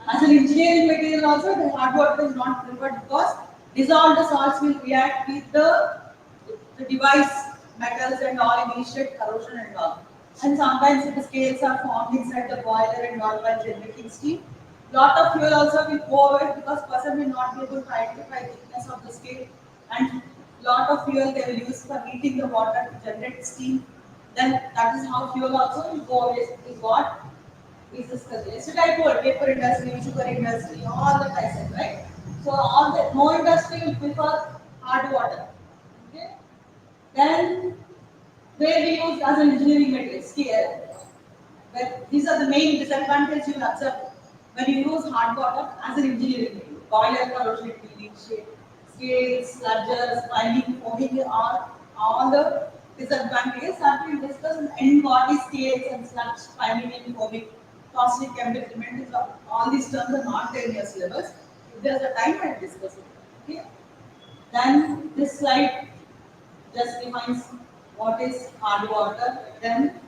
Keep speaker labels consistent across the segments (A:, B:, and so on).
A: As an engineering material also, the hard water is not preferred because dissolved salts will react with the device metals and all, initiate corrosion and all. And sometimes the scales are formed inside the boiler and all by generating steam. Lot of fuel also will go away because person will not be able to identify thickness of the scale, and lot of fuel they will use for heating the water to generate steam. Then that is how fuel also will go away. Is what is discussed. Yesterday I told paper industry, sugar industry, all that I said, right? So all the no industry will prefer hard water. Okay. Then where we use as an engineering material, scale. But these are the main disadvantages you will observe when you use hard water as an engineering material. Boiler corrosion will initiate, scales, sludges, binding, foaming are all the disadvantages that we will discuss in what is scales and sludge, binding and foaming, caustic chemical elements. All these terms are not there in your syllabus. If there's a time, I will discuss it. Okay. Then this slide just defines what is hard water. Then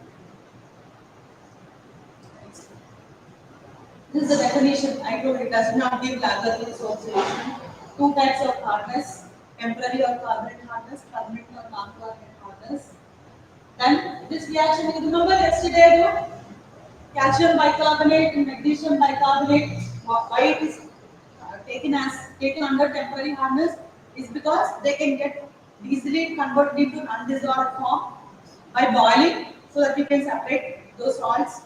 A: this is the definition. I told it does not give lateral association. Two types of hardness: temporary or permanent hardness, permanent or non-permanent hardness. Then this reaction, you remember yesterday I wrote calcium bicarbonate and magnesium bicarbonate. Why it is taken under temporary hardness is because they can get easily converted into undissolved form by boiling, so that you can separate those salts,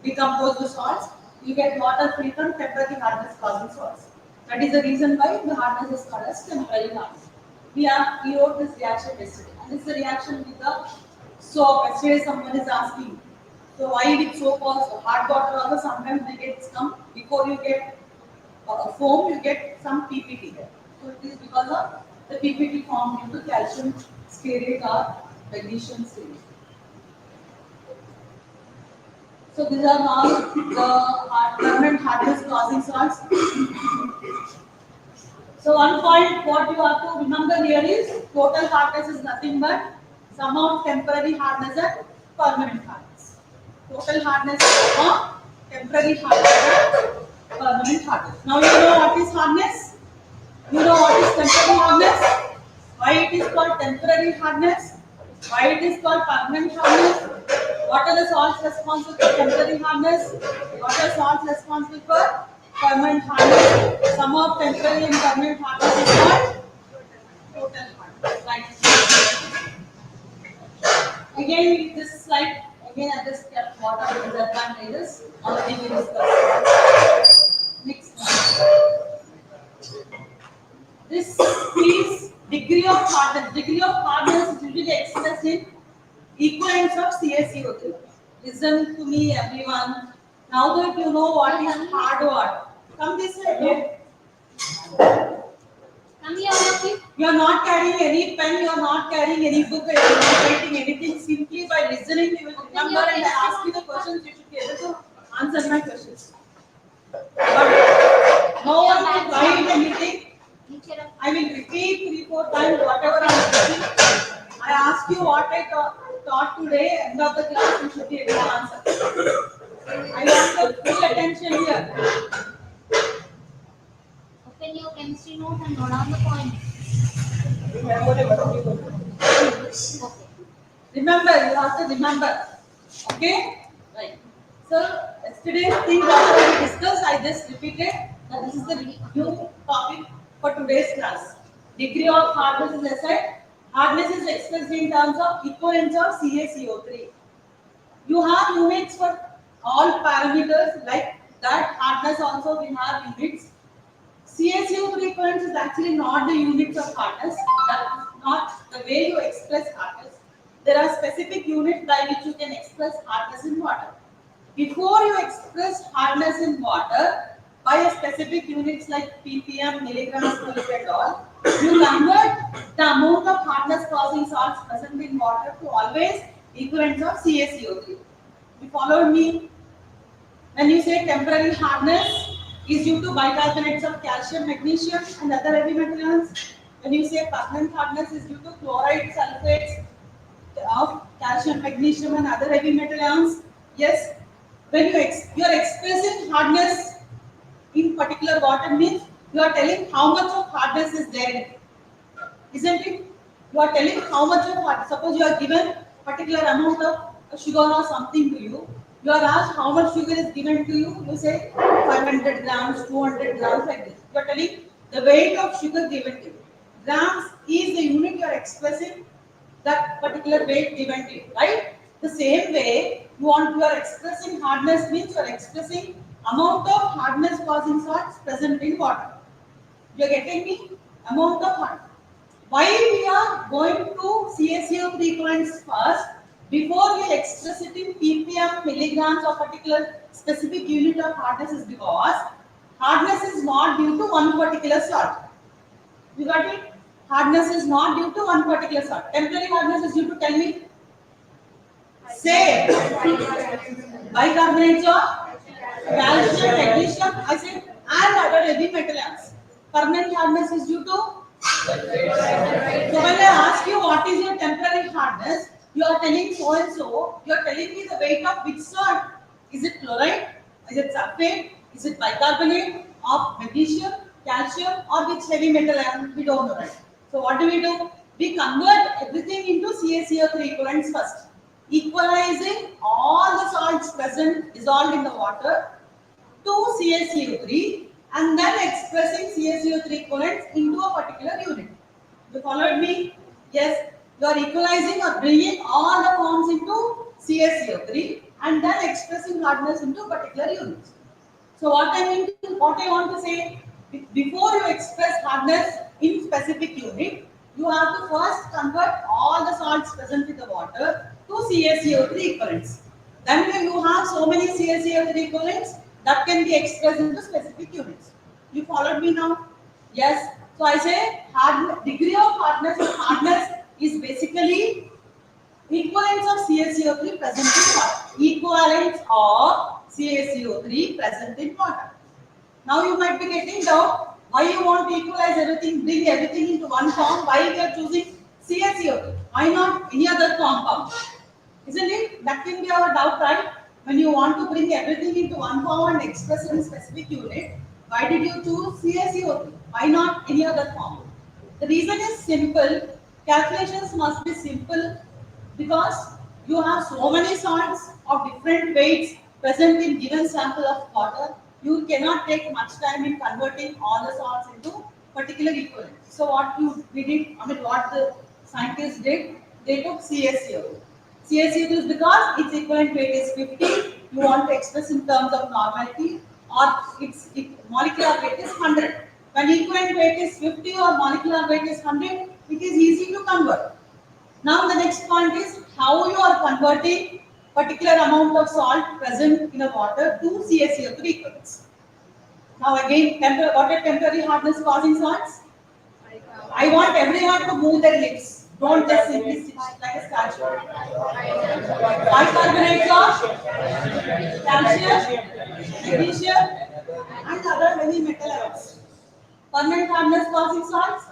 A: decompose the salts. You get water free from temporary hardness causing salts. That is the reason why the hardness is called as temporary hardness. We wrote this reaction yesterday, and this is the reaction with the soap. Yesterday someone is asking, so why with soap also? Hard water also sometimes they get some before you get foam, you get some PPT there. So it is because of the PPT formed due to calcium stearate or magnesium stearate. So these are all the permanent hardness causing salts. So one point what you have to remember here is total hardness is nothing but sum of temporary hardness and permanent hardness. Total hardness is sum of temporary hardness and permanent hardness. Now you know what is hardness? You know what is temporary hardness? Why it is called temporary hardness? Why it is called permanent hardness? What are the salts responsible for temporary hardness? What are salts responsible for permanent hardness? Sum of temporary and permanent hardness is called total hardness. Right. Again, this slide, again I just kept what are the disadvantages. Already we discussed. Next one. This is degree of hardness. Degree of hardness is usually expressed in equivalents of CaCO3. Listen to me, everyone. Now that you know what is hard water, come this way. You are not carrying any pen, you are not carrying any book, you are not writing anything. Simply by listening, you will remember, and I ask you the questions, you should be able to answer my questions. But no one will write anything. I will repeat 3-4 times whatever I am teaching. I ask you what I taught today, end of the class, you should be able to answer. I want your full attention here.
B: Open your chemistry note and note down the points.
A: Okay. Remember, you have to remember. Okay? Right. So, yesterday's thing that we discussed, I just repeated that this is the new topic for today's class. Degree of hardness is said. Hardness is expressed in terms of equivalence of CaCO3. You have units for all parameters like that. Hardness also we have units. CaCO3 equivalence is actually not the units of hardness. That is not the way you express hardness. There are specific units by which you can express hardness in water. Before you express hardness in water by a specific units like ppm, milligrams per liter and all, you convert the amount of hardness causing salts present in water to always equivalent of CaCO3. You followed me? When you say temporary hardness is due to bicarbonates of calcium, magnesium and other heavy metal ions. When you say permanent hardness is due to chloride, sulfates of calcium, magnesium and other heavy metal ions. Yes. When you are expressing hardness in particular water means you are telling how much of hardness is there in it, isn't it? You are telling how much of hardness. Suppose you are given particular amount of sugar or something to you. You are asked how much sugar is given to you. You say 500 grams, 200 grams, like this. You are telling the weight of sugar given to you. Grams is the unit you are expressing that particular weight given to you, right? The same way you are expressing hardness means you are expressing amount of hardness causing salts present in water. You are getting me? Amount of hardness. Why we are going to CaCO3 equivalents first before we express it in ppm, milligrams or particular specific unit of hardness is because hardness is not due to one particular salt. You got it? Hardness is not due to one particular salt. Temporary hardness is due to, tell me, say bicarbonates of calcium, magnesium, I said, and other heavy metal ions. Permanent hardness is due to. So when I ask you what is your temporary hardness, you are telling so and so, you are telling me the weight of which salt. Is it chloride? Is it sulfate? Is it bicarbonate of magnesium, calcium, or which heavy metal ion? We don't know, right? So what do? We convert everything into CaCO3 equivalents first, equalizing all the salts present dissolved in the water to CaCO3 and then expressing CaCO3 equivalents into a particular unit. You followed me? Yes. You are equalizing or bringing all the forms into CaCO3 and then expressing hardness into particular units. So what I want to say, before you express hardness in specific unit, you have to first convert all the salts present in the water to CaCO3 equivalents. Then you have so many CaCO3 equivalents that can be expressed into specific units. You followed me now? Yes. So I say degree of hardness is basically equivalence of CaCO3 present in water. Equivalence of CaCO3 present in water. Now you might be getting doubt why you want to equalize everything, bring everything into one form, why we are choosing CaCO3. Why not any other compound? Isn't it? That can be our doubt, right? When you want to bring everything into one form and express it in specific unit, why did you choose CaCO3? Why not any other form? The reason is simple. Calculations must be simple because you have so many salts of different weights present in given sample of water. You cannot take much time in converting all the salts into particular equivalent. So we did, what the scientists did, they took CaCO2. CaCO2 is because its equivalent weight is 50. You want to express in terms of normality, or its molecular weight is 100. When equivalent weight is 50 or molecular weight is 100, it is easy to convert. Now the next point is how you are converting particular amount of salt present in a water to CaCO3 equivalents. Now again, what are temporary hardness causing salts? I want everyone to move their lips. Don't just simply sit like a statue. Bicarbonate of calcium, magnesium, and other heavy metal ions. Permanent hardness causing salts?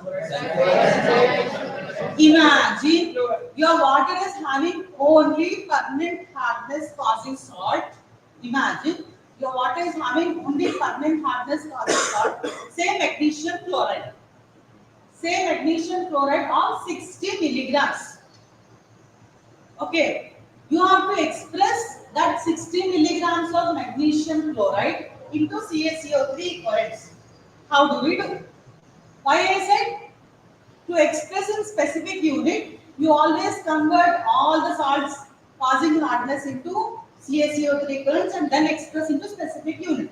A: Imagine your water is having only permanent hardness causing salt. Imagine your water is having only permanent hardness causing salt. Say magnesium chloride. Say magnesium chloride of 60 milligrams. Okay. You have to express that 60 milligrams of magnesium chloride into CaCO3 equivalents. How do we do? Why I said? To express in specific unit, you always convert all the salts causing hardness into CaCO3 equivalents and then express into specific unit.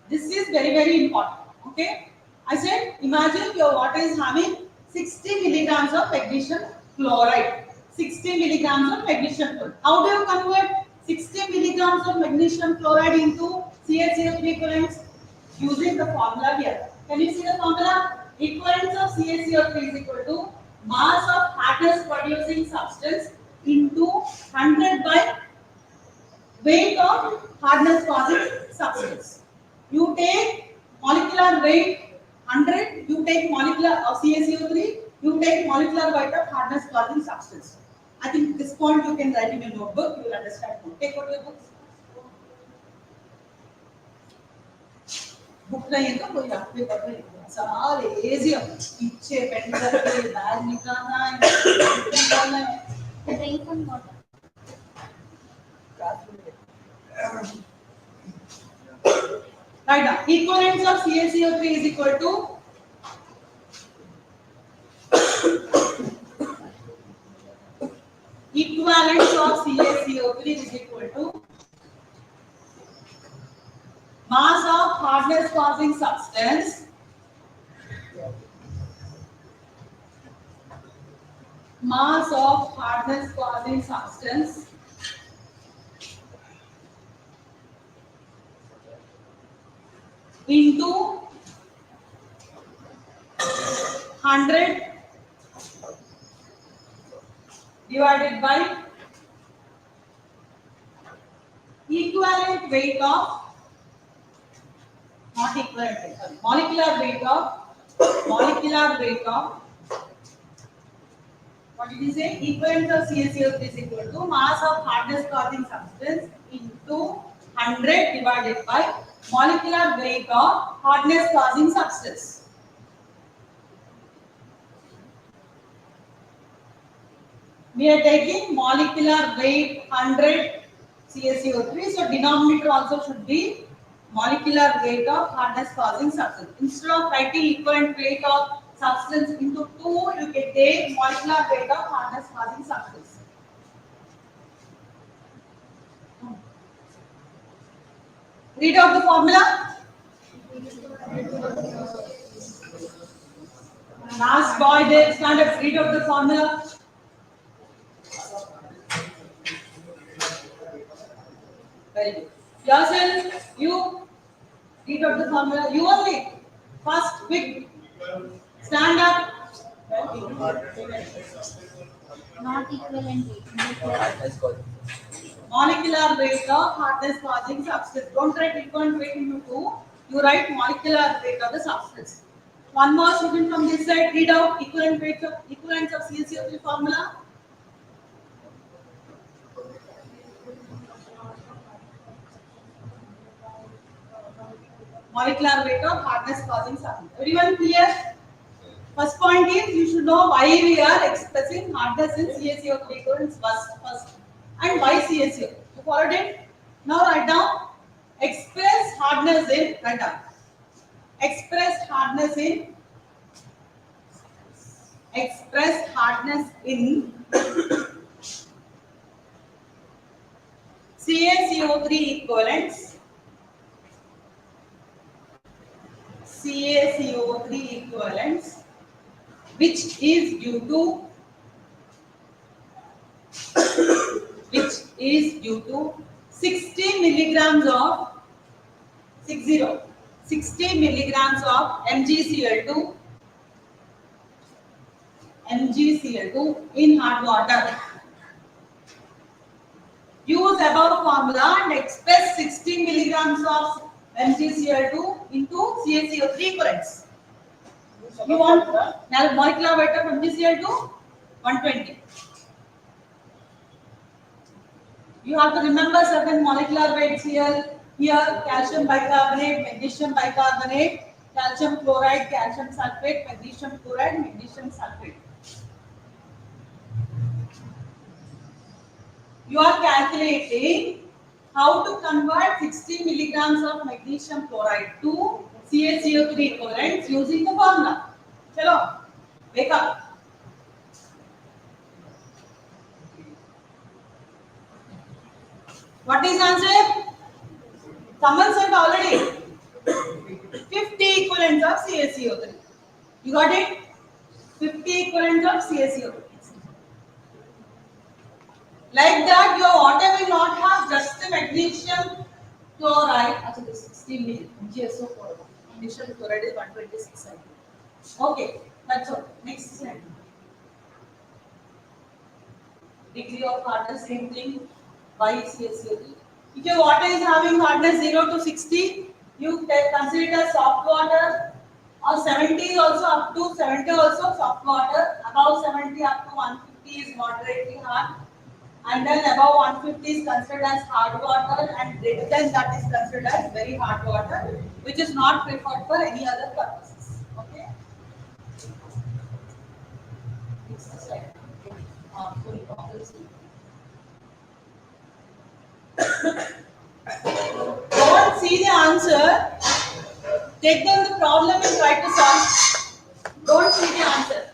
A: This is very, very important. Okay. I said, imagine your water is having 60 milligrams of magnesium chloride. 60 milligrams of magnesium chloride. How do you convert 60 milligrams of magnesium chloride into CaCO3 equivalents? Using the formula here. Can you see the formula? Equivalence of CaCO3 is equal to mass of hardness producing substance into 100 by weight of hardness causing substance. You take molecular weight 100, you take molecular of CaCO3, you take molecular weight of hardness causing substance. I think this point you can write in your notebook, you will understand more. Take out your books. Book नहीं है तो कोई आपके पढ़ रहे सवाल easy है पीछे पेन करके बैग निकालना है
B: Drink some water.
A: right now equivalence of CaCO3 is equal to equivalence of CaCO3 is equal to mass of hardness causing substance into 100 divided by equivalent weight of not equivalent weight, sorry, molecular weight of what did you say? Equivalent of CaCO3 is equal to mass of hardness causing substance into 100 divided by molecular weight of hardness causing substance. We are taking molecular weight 100 CaCO3, so denominator also should be molecular weight of hardness causing substance. Instead of writing equivalent weight of substance into 2, you can take molecular weight of hardness causing substance. Read out the formula. Last boy there, stand up, read out the formula. Very good. Yourself, you read out the formula. You only. First, quick. Stand up.
B: Not equivalent weight.
A: Molecular weight of hardness causing substance. Don't write equivalent weight into 2. You write molecular weight of the substance. One more student from this side. Read out equivalence of CaCO3 formula. Molecular weight of hardness causing substance. Everyone clear? First point is you should know why we are expressing hardness in CaCO3 equivalents first and why CaCO. You followed it? Now write down express hardness in write down. Expressed hardness in CaCO3 equivalents which is due to 60 milligrams of 60 milligrams of MgCl2 in hot water. Use above formula and express 60 milligrams of MgCl2 into CaCO3 equivalents. You want molecular weight of MgCl2 120. You have to remember certain molecular weights here. Here calcium bicarbonate, magnesium bicarbonate, calcium chloride, calcium sulfate, magnesium chloride, magnesium sulfate. You are calculating how to convert 60 milligrams of magnesium chloride to CaCO3 equivalents using the formula. Chalo, wake up. What is answer? Someone said already. 50 equivalents of CaCO3. You got it? 50 equivalents of CaCO3. Like that, your water will not have just the magnesium chloride. Actually, this 16 MgSO4. Magnesium chloride is 126. Okay, that's all. Next slide. Degree of hardness, same thing. By CaCO3. If your water is having hardness 0 to 60, you consider it as soft water. Or 70 is also up to 70 also soft water. Above 70 up to 150 is moderately hard. and then above 150 is considered as hard water, and greater than that is considered as very hard water, which is not preferred for any other purposes. Okay. Next slide. Sorry, obviously. Don't see the answer. Take down the problem and try to solve. Don't see the answer.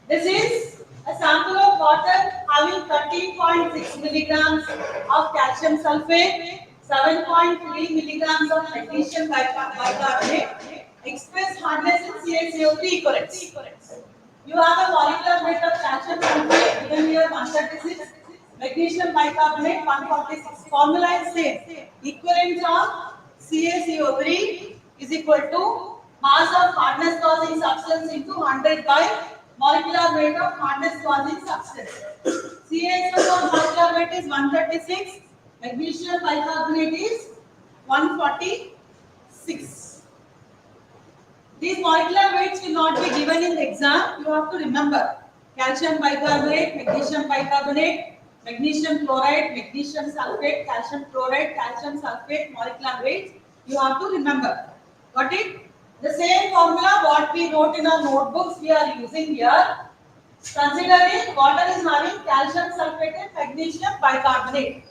A: This is a sample of water having 13.6 milligrams of calcium sulfate, 7.3 milligrams of magnesium bicarbonate, express hardness in CaCO3 equivalents. You have a molecular weight of calcium sulfate given here 136, magnesium bicarbonate 146. Formula is same. Equivalent of CaCO3 is equal to mass of hardness causing substance into 100 by molecular weight of hardness causing substance. CaSO4 molecular weight is 136, magnesium bicarbonate is 146. These molecular weights will not be given in the exam. You have to remember calcium bicarbonate, magnesium bicarbonate, magnesium chloride, magnesium sulfate, calcium chloride, calcium sulfate, molecular weights. You have to remember. Got it? The same formula what we wrote in our notebooks we are using here. Considering water is having calcium sulfate and magnesium bicarbonate.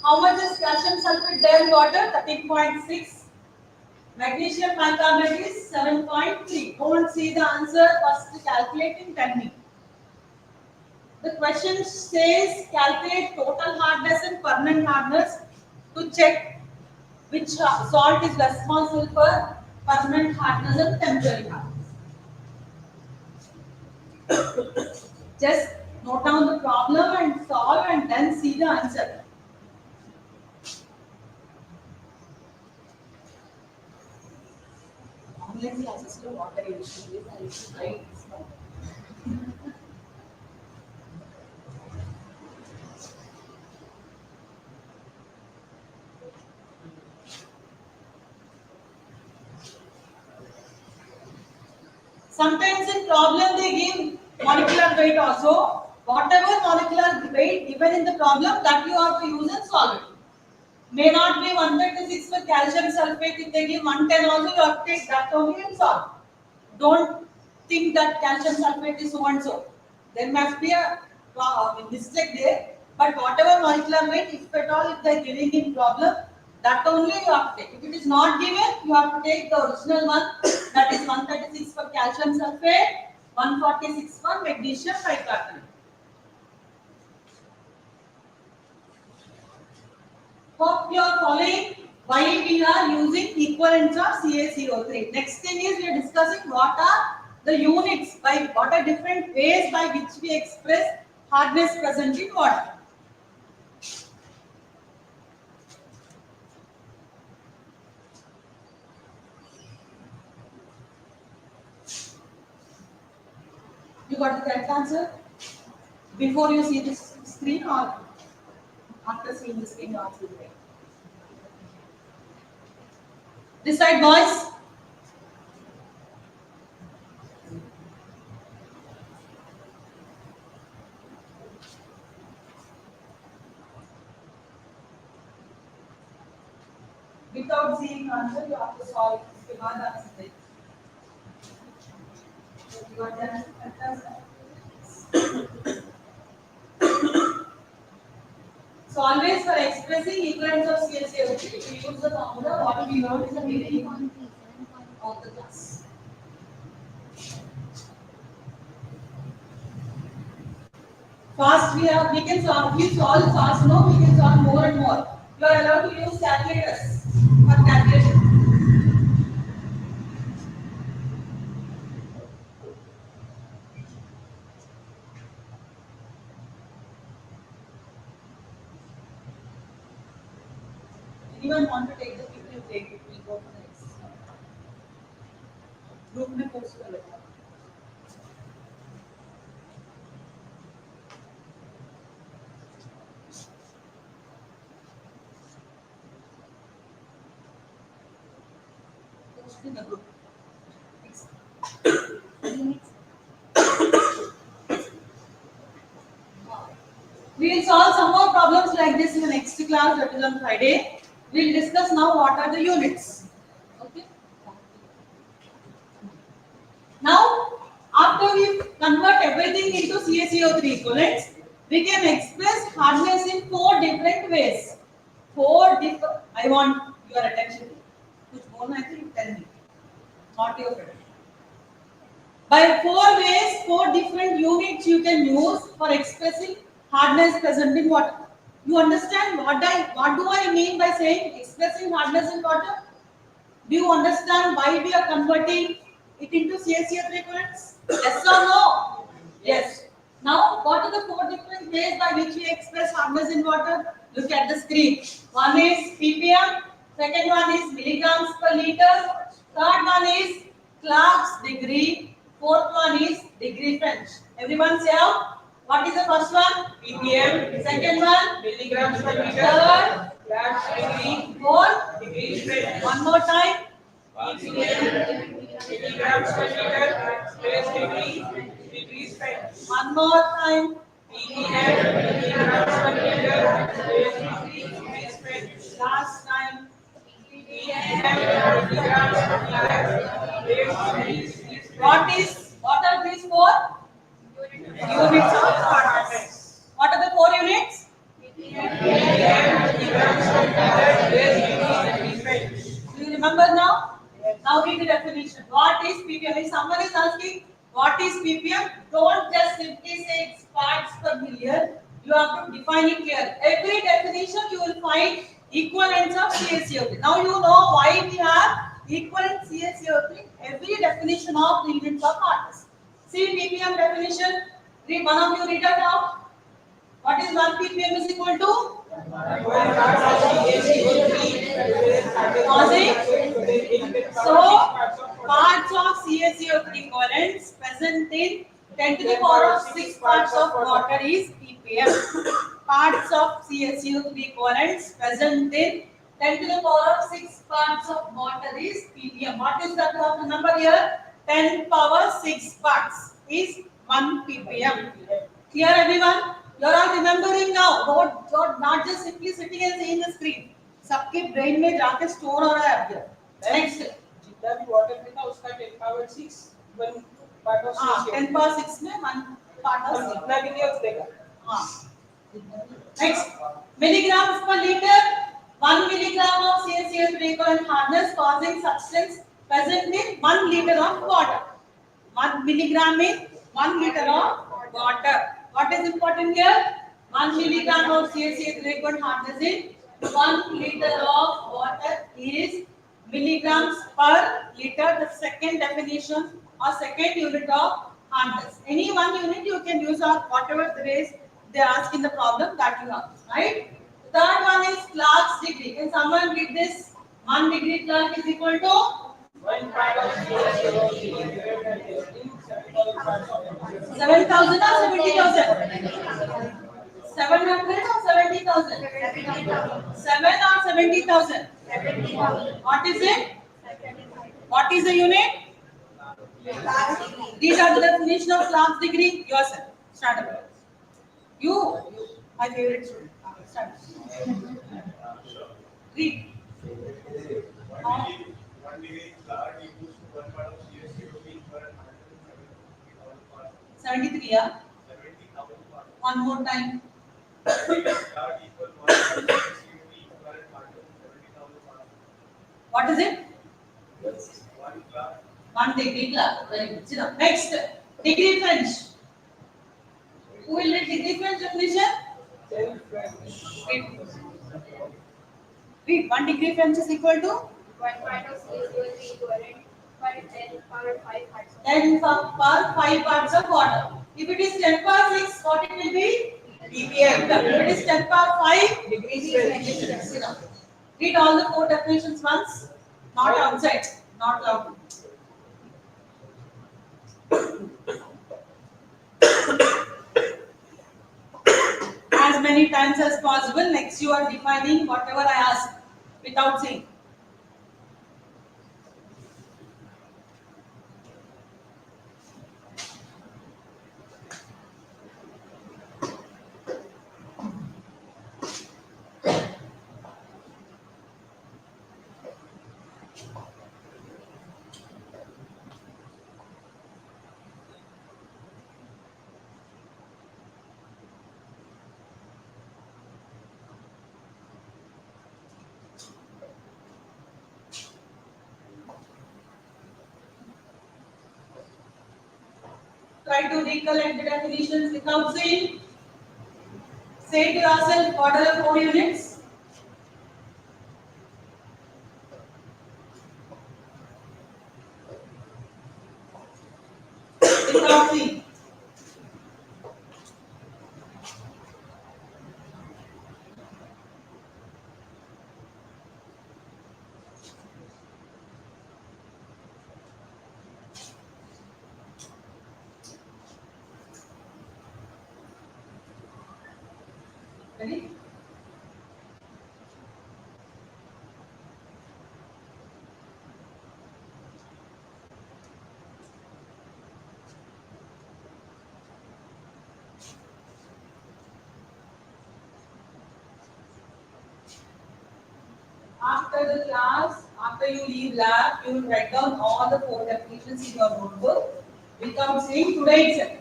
A: How much is calcium sulfate there in water? 13.6. Magnesium bicarbonate is 7.3. Don't see the answer, first calculate and tell me. The question says calculate total hardness and permanent hardness to check which salt is responsible for permanent hardness and temporary hardness. Just note down the problem and solve and then see the answer. Online classes to water usually I used to write this one. Sometimes in problem they give molecular weight also. Whatever molecular weight given in the problem that you have to use and solve it. May not be 136 for calcium sulfate. If they give 110 also, you have to take that only and solve. Don't think that calcium sulfate is so and so. There must be a mistake there. But whatever molecular weight, if at all, if they are giving in problem, that only you have to take. If it is not given, you have to take the original one. That is 136 for calcium sulfate, 146 for magnesium bicarbonate. Hope you are following why we are using equivalents of CaCO3. Next thing is we are discussing what are the units, by what are different ways by which we express hardness present in water. You got the correct answer? Before you see this screen or after seeing the screen you answer it. Decide, boys. Without seeing answer, you have to solve it. उसके बाद answer दें. You got the answer? So always for expressing equivalents of CaCO3, we use the formula what we wrote in the beginning of the class. Fast we can solve. If you solve fast, no, we can solve more and more. You are allowed to use calculators for calculation. Anyone want to take the people, you take it. We'll go for the next. Group में post कर लेते हैं. Post in the group. We will solve some more problems like this in the next class, that is on Friday. We will discuss now what are the units. Okay. Now, after we convert everything into CaCO3 equivalents, we can express hardness in 4 different ways. I want your attention. कुछ बोलना है तो you tell me. Not your friend. By 4 ways, 4 different units you can use for expressing hardness present in water. You understand what do I mean by saying expressing hardness in water? Do you understand why we are converting it into CaCO3 equivalents? Yes or no? Yes. Now, what are the 4 different ways by which we express hardness in water? Look at the screen. One is ppm, second one is milligrams per liter, third one is Clark's degree, fourth one is degree French. Everyone say out. What is the first one? ppm. Second one? Milligrams per liter. Third? Clark's degree. Fourth? Degree French. One more time. ppm. Milligrams per liter. Clark's degree. Degree French. One more time. ppm. Milligrams per liter. Clark's degree. Degree French. Last time. What are these 4 units of hardness? What are the 4 units? Do you remember now? Now read the definition. What is ppm? If someone is asking what is ppm, don't just simply say it's parts per million. You have to define it clear. Every definition you will find equivalents of CaCO3. Now you know why we have equivalent CaCO3. Every definition of the units of hardness. See ppm definition. Read one of you read it out. What is 1 ppm is equal to? So parts of CaCO3 equivalents present in 10 to the power of 6 parts of water is ppm. Parts of CaCO3 equivalents present in 10 to the power of 6 parts of water is ppm. What is the number here? 10 power 6 parts is 1 ppm. Clear everyone? You are all remembering now. Don't not just simply sitting and seeing the screen. सबके brain में जाके store हो रहा है अब ये. Next.
C: जितना भी वाटर में था उसका 10 पावर 6 1 पार्ट ऑफ 6
A: 10 power 6 में 1 part of 6
C: जितना भी नहीं उसका
A: हाँ. Next. Milligrams per liter. 1 milligram of CaCO3 equivalent hardness causing substance present in 1 liter of water. 1 milligram in 1 liter of water. What is important here? 1 milligram of CaCO3 equivalent hardness in 1 liter of water is milligrams per liter. The second definition or second unit of hardness. Any one unit you can use or whatever the ways they ask in the problem that you have. Right? The third one is Clark's degree. Can someone read this? 1 degree Clark is equal to
C: 1 part of
A: 7,000 or 70,000? 700 or 70,000? 7 or 70,000? What is it? What is the unit? These are the definition of Clark's degree. Yourself. Start up. You, my favorite student. Start. Read. 73, yeah? One more time. What is it? 1 degree Clark. Very good. Sit down. Next, degree French. Who will read degree French definition? Read. 1 degree French is equal to
B: 1 part of CaCO3 equivalent for 10 power 5 parts.
A: 10 power 5 parts of water. If it is 10 power 6, what it will be? ppm. If it is 10 power 5, degrees Celsius. Read all the 4 definitions once. Not outside. Not loud. As many times as possible. Next, you are defining whatever I ask without saying. Try to recollect the definitions without saying. Say to yourself, what are the 4 units? Without saying. Ready? After the class, after you leave lab, you will write down all the 4 definitions in your notebook without saying today itself.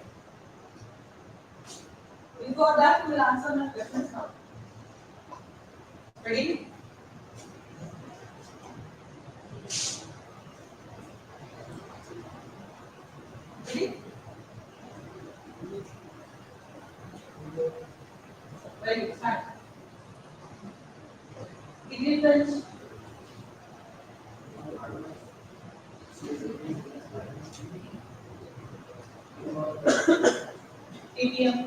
A: Before that, we will answer my questions now. Ready? Ready? Very good. Start. Degree French. ATM.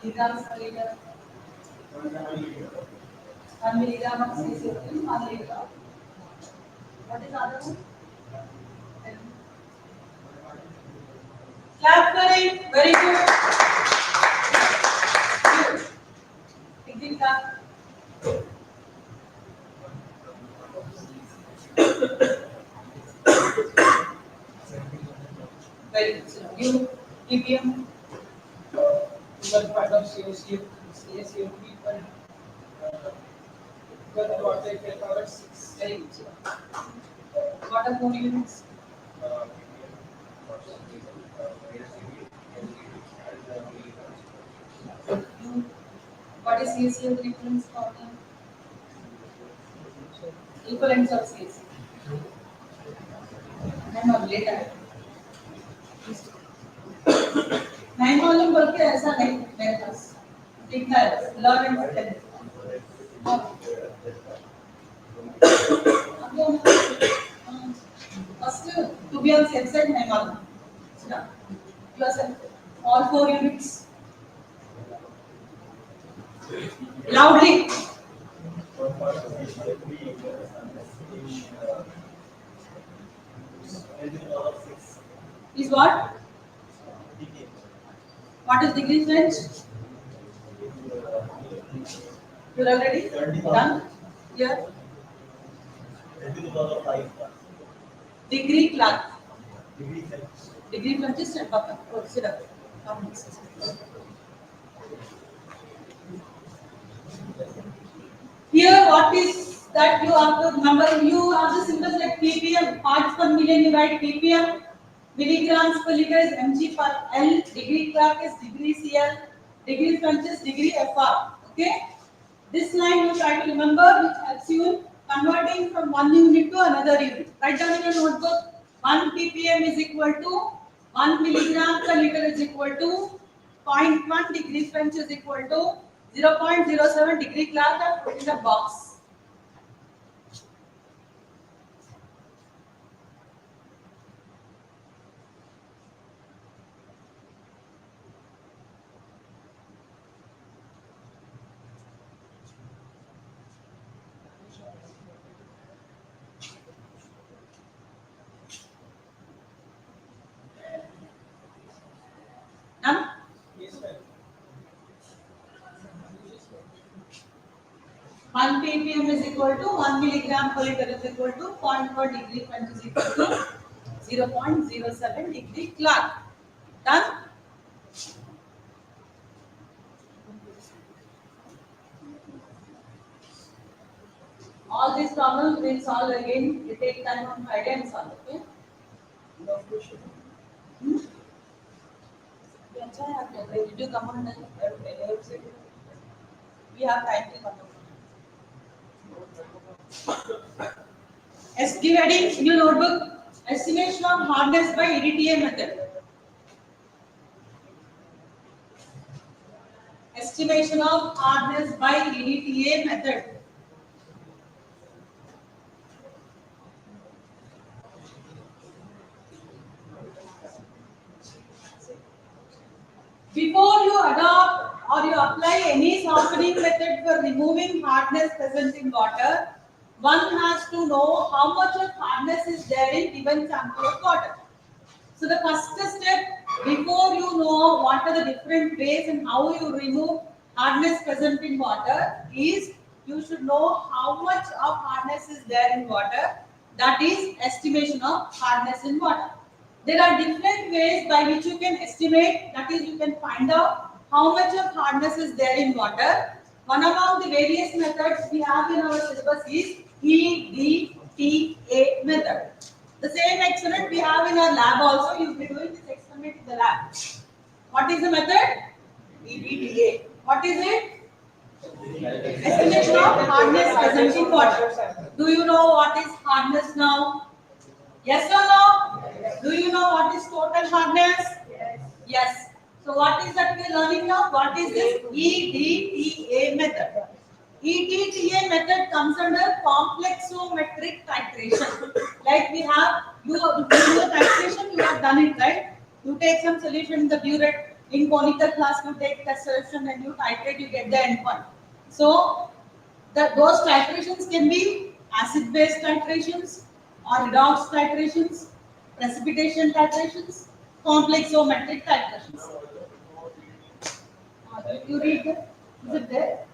A: Milligrams per liter. 1 milligram of cesium, 1 liter. What is the other one? Clap for it. Very good. Degree clap. Very good. So you, ppm.
C: One part of CaCO2 equal to water 10^6.
A: Very good. So what are 4 units? What is CaCO equivalence formula? Equivalence of CaCO. I'm not later. 9 volume बोल के ऐसा नहीं मेरे पास लिखना है learn and tell first to be on safe side 9 volume yourself all 4 units loudly is what is degree French? You're already done? Here? Degree class. Degree French is step up. Oh, sit up. Come next. Here, what is that you have to remember? You have the symbols like ppm, parts per million, you write ppm. Milligrams per liter is mg per L. Degree Clark is degree CL. Degree French is degree FR. Okay. This line you try to remember, which helps you in converting from one unit to another unit. Write down in your notebook. 1 ppm is equal to 1 milligram per liter is equal to 0.1 degree French is equal to 0.07 degree Clark. And put in the box. Done?
C: Yes, sir.
A: 1 ppm is equal to 1 milligram per liter is equal to 0.4 degree French is equal to 0.07 degree Clark. Done? All these problems we will solve again. We take time on Friday and solve. Okay?
C: No question.
A: अच्छा है आप video कम होना है we have time to come yes give heading in your notebook Estimation of hardness by EDTA method. Estimation of hardness by EDTA method. Before you adopt or you apply any softening method for removing hardness present in water, one has to know how much of hardness is there in given sample of water. So the first step, before you know what are the different ways and how you remove hardness present in water, is you should know how much of hardness is there in water. That is estimation of hardness in water. There are different ways by which you can estimate, that is you can find out how much of hardness is there in water. One among the various methods we have in our syllabus is EDTA method. The same experiment we have in our lab also. You will be doing this experiment in the lab. What is the method? EDTA. What is it? Estimation of hardness present in water. Do you know what is hardness now? Yes or no? Do you know what is total hardness? Yes. So what is that we are learning now? What is this EDTA method? EDTA method comes under complexometric titration. Like we have, you do the titration, you have done it, right? You take some solution in the burette, in conical flask, you take that solution and you titrate, you get the endpoint. So those titrations can be acid-base titrations or redox titrations, precipitation titrations, complexometric titrations. You read that? Is it there?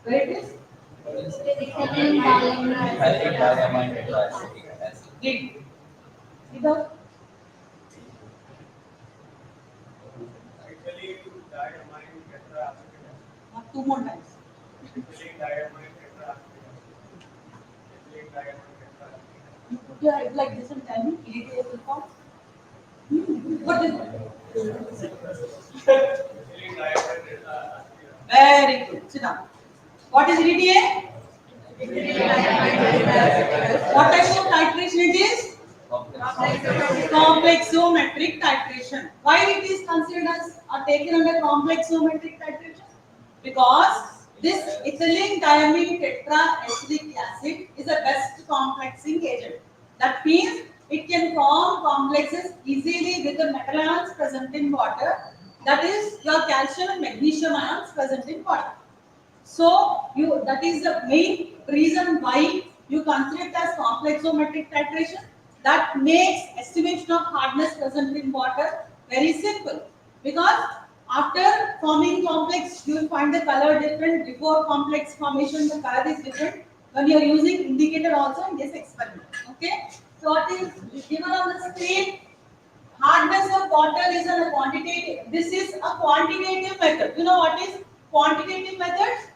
A: Where it is? Read. Read out. Two more times. You put your head like this and tell me, EDTA will form. What is it? Very good. Sit down. What is EDTA? What type of titration it is? Complexometric titration. Why it is considered as or taken under complexometric titration? Because this ethylene diamine tetraacetic acid is the best complexing agent. That means it can form complexes easily with the metal ions present in water. That is your calcium and magnesium ions present in water. So that is the main reason why you consider it as complexometric titration. That makes estimation of hardness present in water very simple, because after forming complex you will find the color different. Before complex formation the color is different. When you are using indicator also in this experiment. Okay. So what is given on the screen? Hardness of water is a quantitative. This is a quantitative method. You know what is quantitative method?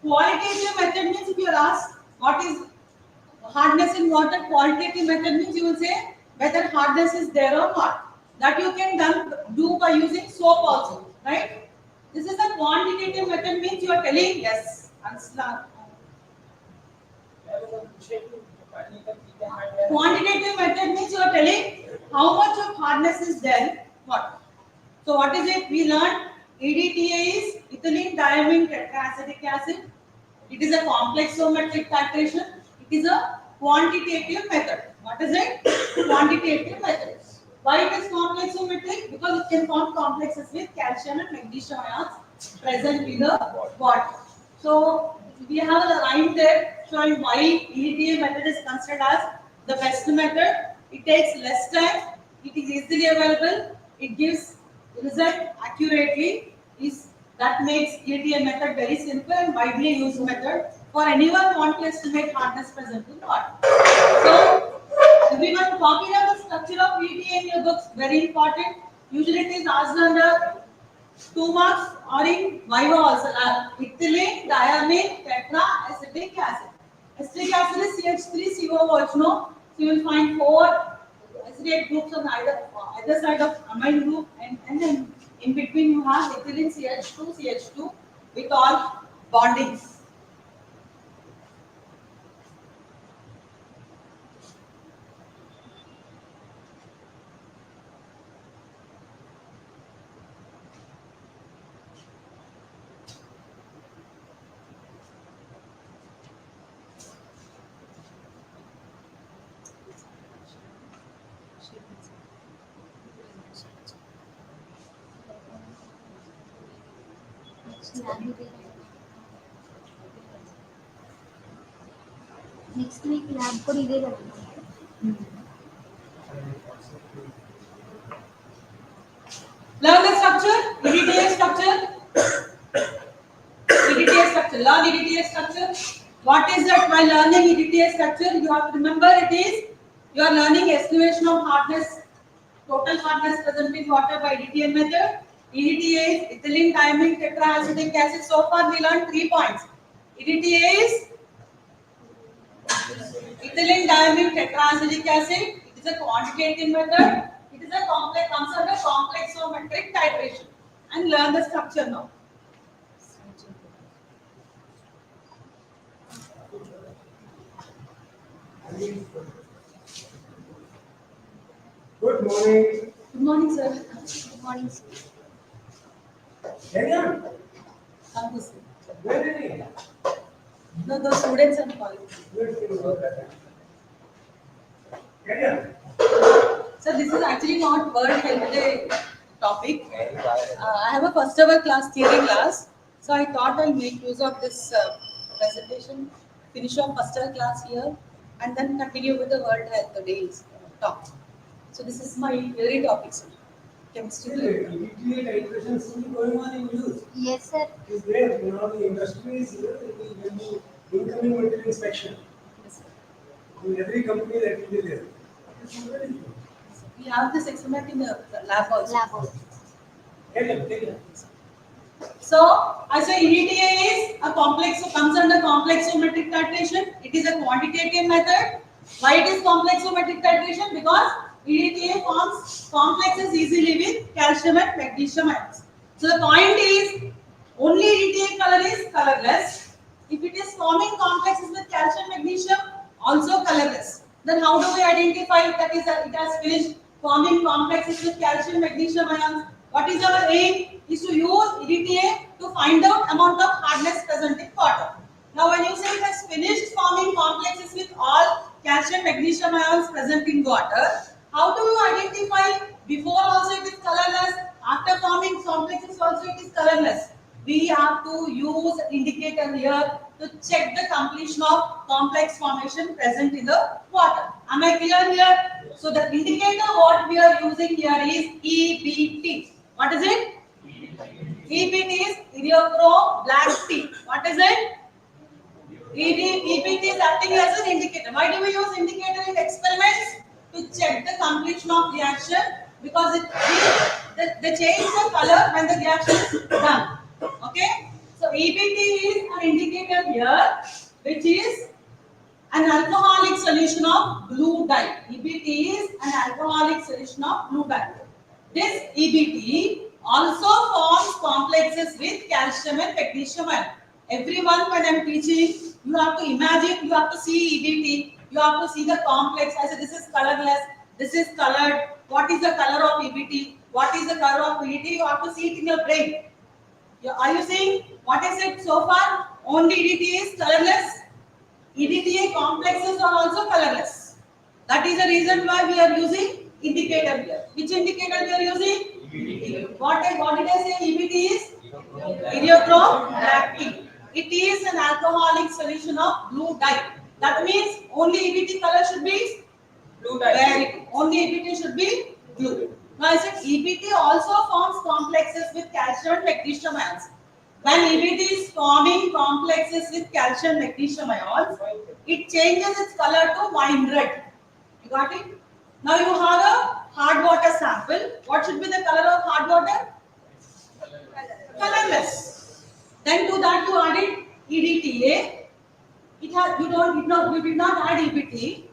A: Qualitative method means if you are asked what is hardness in water, qualitative method means you will say whether hardness is there or not. That you can do by using soap also, right? This is a quantitative method means you are telling yes. Quantitative method means you are telling how much of hardness is there. What? So what is it? We learned EDTA is ethylene diamine tetraacetic acid. It is a complexometric titration. It is a quantitative method. What is it? Quantitative method. Why it is complexometric? Because it can form complexes with calcium and magnesium ions present in the water. So we have a line there showing why EDTA method is considered as the best method. It takes less time. It is easily available. It gives result accurately. That makes EDTA method very simple and widely used method for anyone who want to estimate hardness present in water. So, everyone copy of the structure of EDTA in your books, very important. Usually it is asked under 2 marks or in Viva also. Ethylene diamine tetraacetic acid. Acetic acid is CH3COOH, no? So you will find 4 acetate groups on either side of amine group, and then in between you have ethylene CH2 with all bondings.
B: Next week lab కూడా ఇదే కదా.
A: Learn the structure, EDTA structure. EDTA structure, learn EDTA structure. What is that? While learning EDTA structure, you have to remember it is you are learning estimation of hardness, total hardness present in water by EDTA method. EDTA is ethylene diamine tetraacetic acid. So far we learned 3 points. EDTA is ethylene diamine tetraacetic acid. It is a quantitative method. It is a complex, comes under complexometric titration. And learn the structure now.
D: Good morning.
A: Good morning, sir.
B: Good morning sir.
D: Carry on.
A: Thank you, sir.
D: Where is he?
A: No, those students are calling.
D: Carry on.
A: So this is actually not World Health Day topic. I have a first ever class, theory class. So I thought I'll make use of this presentation, finish off first ever class here, and then continue with the World Health Day's talk. So this is my theory topic, sir. Chemistry.
D: EDTA titration is still going on in use.
B: Yes sir.
D: Is there? You know, the industry is when you incoming material inspection.
A: Yes, sir.
D: In every company that will be there. It's already true.
A: We have this experiment in the lab also.
B: Lab.
D: Carry on. Carry on.
A: So I say EDTA is a complex, so comes under complexometric titration. It is a quantitative method. Why it is complexometric titration? Because EDTA forms complexes easily with calcium and magnesium ions. So the point is only EDTA color is colorless. If it is forming complexes with calcium magnesium, also colorless. Then how do we identify that is it has finished forming complexes with calcium magnesium ions? What is our aim? Is to use EDTA to find out amount of hardness present in water. Now when you say it has finished forming complexes with all calcium magnesium ions present in water, how do you identify before also it is colorless, after forming complexes also it is colorless? We have to use indicator here to check the completion of complex formation present in the water. Am I clear here? So the indicator what we are using here is EBT. What is it? EBT is iriochrome black tea. What is it? EBT is acting as an indicator. Why do we use indicator in experiments? To check the completion of reaction, because they change the color when the reaction is done. Okay? So EBT is an indicator here which is an alcoholic solution of blue dye. EBT is an alcoholic solution of blue dye. This EBT also forms complexes with calcium and magnesium ion. Everyone, when I'm teaching, you have to imagine, you have to see EBT, you have to see the complex. I said this is colorless, this is colored. What is the color of EBT? What is the color of EBT? You have to see it in your brain. Are you seeing what is it so far? Only EDTA is colorless. EDTA complexes are also colorless. That is the reason why we are using indicator here. Which indicator we are using? What did I say EBT is? Iriochrome black tea. It is an alcoholic solution of blue dye. That means only EBT color should be
C: Blue dye.
A: very good. Only EBT should be blue. Now I said EBT also forms complexes with calcium and magnesium ions. When EBT is forming complexes with calcium magnesium ions, it changes its color to wine red. You got it? Now you have a hard water sample. What should be the color of hard water? Colorless. Then to that you added EDTA. You did not add EBT.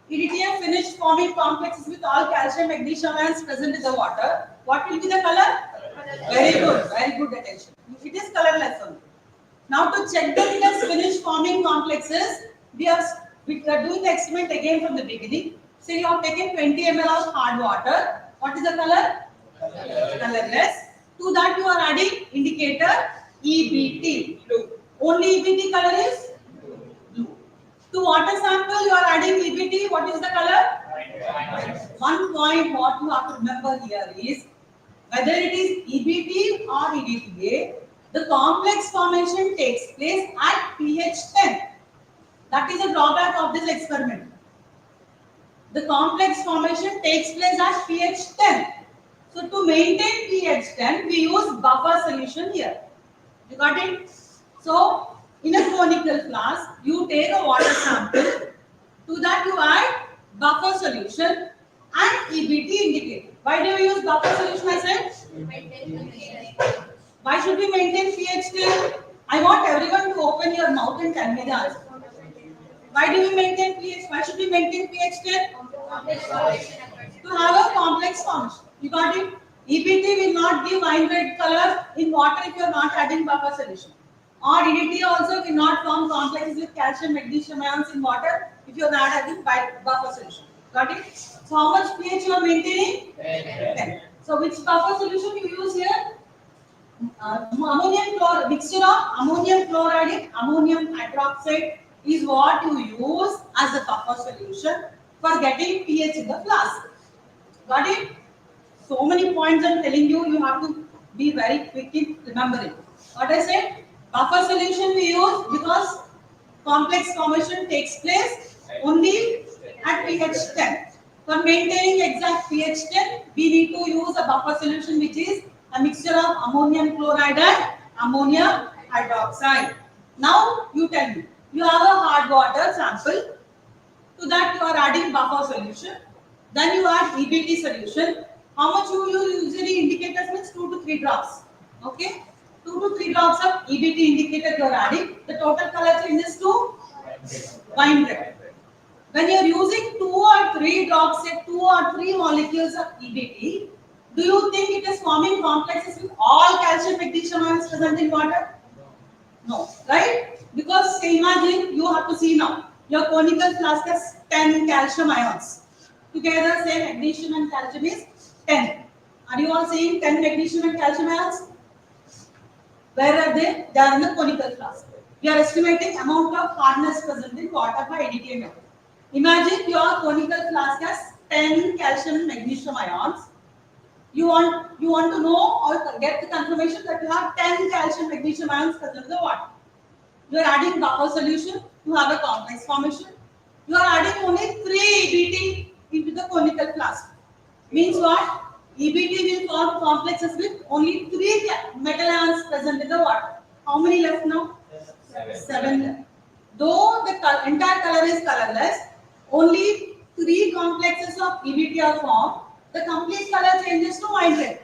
A: EDTA finished forming complexes with all calcium magnesium ions present in the water. What will be the color? Very good attention. It is colorless only. Now to check that it has finished forming complexes, we are doing the experiment again from the beginning. So you have taken 20 ml of hard water. What is the color? Colorless. To that you are adding indicator EBT.
C: Blue.
A: Only EBT color is blue. To water sample you are adding EBT. What is the color? One point what you have to remember here is whether it is EBT or EDTA, The complex formation takes place at pH 10. That is a drawback of this experiment. The complex formation takes place at pH 10. So to maintain pH 10, we use buffer solution here. You got it? So in a conical flask, you take a water sample. To that you add buffer solution and EBT indicator. Why do you use buffer solution? I said. Why should we maintain pH 10? I want everyone to open your mouth and tell me the answer. Why do we maintain pH? Why should we maintain pH 10? To have a complex formation. You got it? EBT will not give wine red color in water if you are not adding buffer solution. Or EDT also will not form complexes with calcium, magnesium ions in water if you are not adding buffer solution. Got it? So how much pH you are maintaining? 10. So which buffer solution you use here? Ammonium chloride, mixture of ammonium chloride and ammonium hydroxide is what you use as a buffer solution for getting pH in the flask. Got it? So many points I'm telling you, you have to be very quick in remembering. What I said? Buffer solution we use because complex formation takes place only at pH 10. For maintaining exact pH 10, we need to use a buffer solution which is a mixture of ammonium chloride and ammonium hydroxide. Now you tell me, you have a hard water sample. To that you are adding buffer solution. Then you add EBT solution. How much you usually indicate as means 2 to 3 drops. Okay? 2 to 3 drops of EBT indicator you are adding. The total color changes to wine red. When you are using 2 or 3 drops, say 2 or 3 molecules of EBT, do you think it is forming complexes with all calcium magnesium ions present in water? No, right? Because say, imagine you have to see now. Your conical flask has 10 calcium ions. Together, say magnesium and calcium is 10. Are you all seeing 10 magnesium and calcium ions? Where are they? They are in the conical flask. We are estimating amount of hardness present in water by EDTA method. Imagine your conical flask has 10 calcium and magnesium ions. You want to know or get the confirmation that you have 10 calcium magnesium ions present in the water. You are adding buffer solution to have a complex formation. You are adding only 3 EBT into the conical flask. Means what? EBT will form complexes with only 3 metal ions present in the water. How many left now? 7 left. Though the entire color is colorless, only 3 complexes of EBT are formed. The complete color changes to wine red.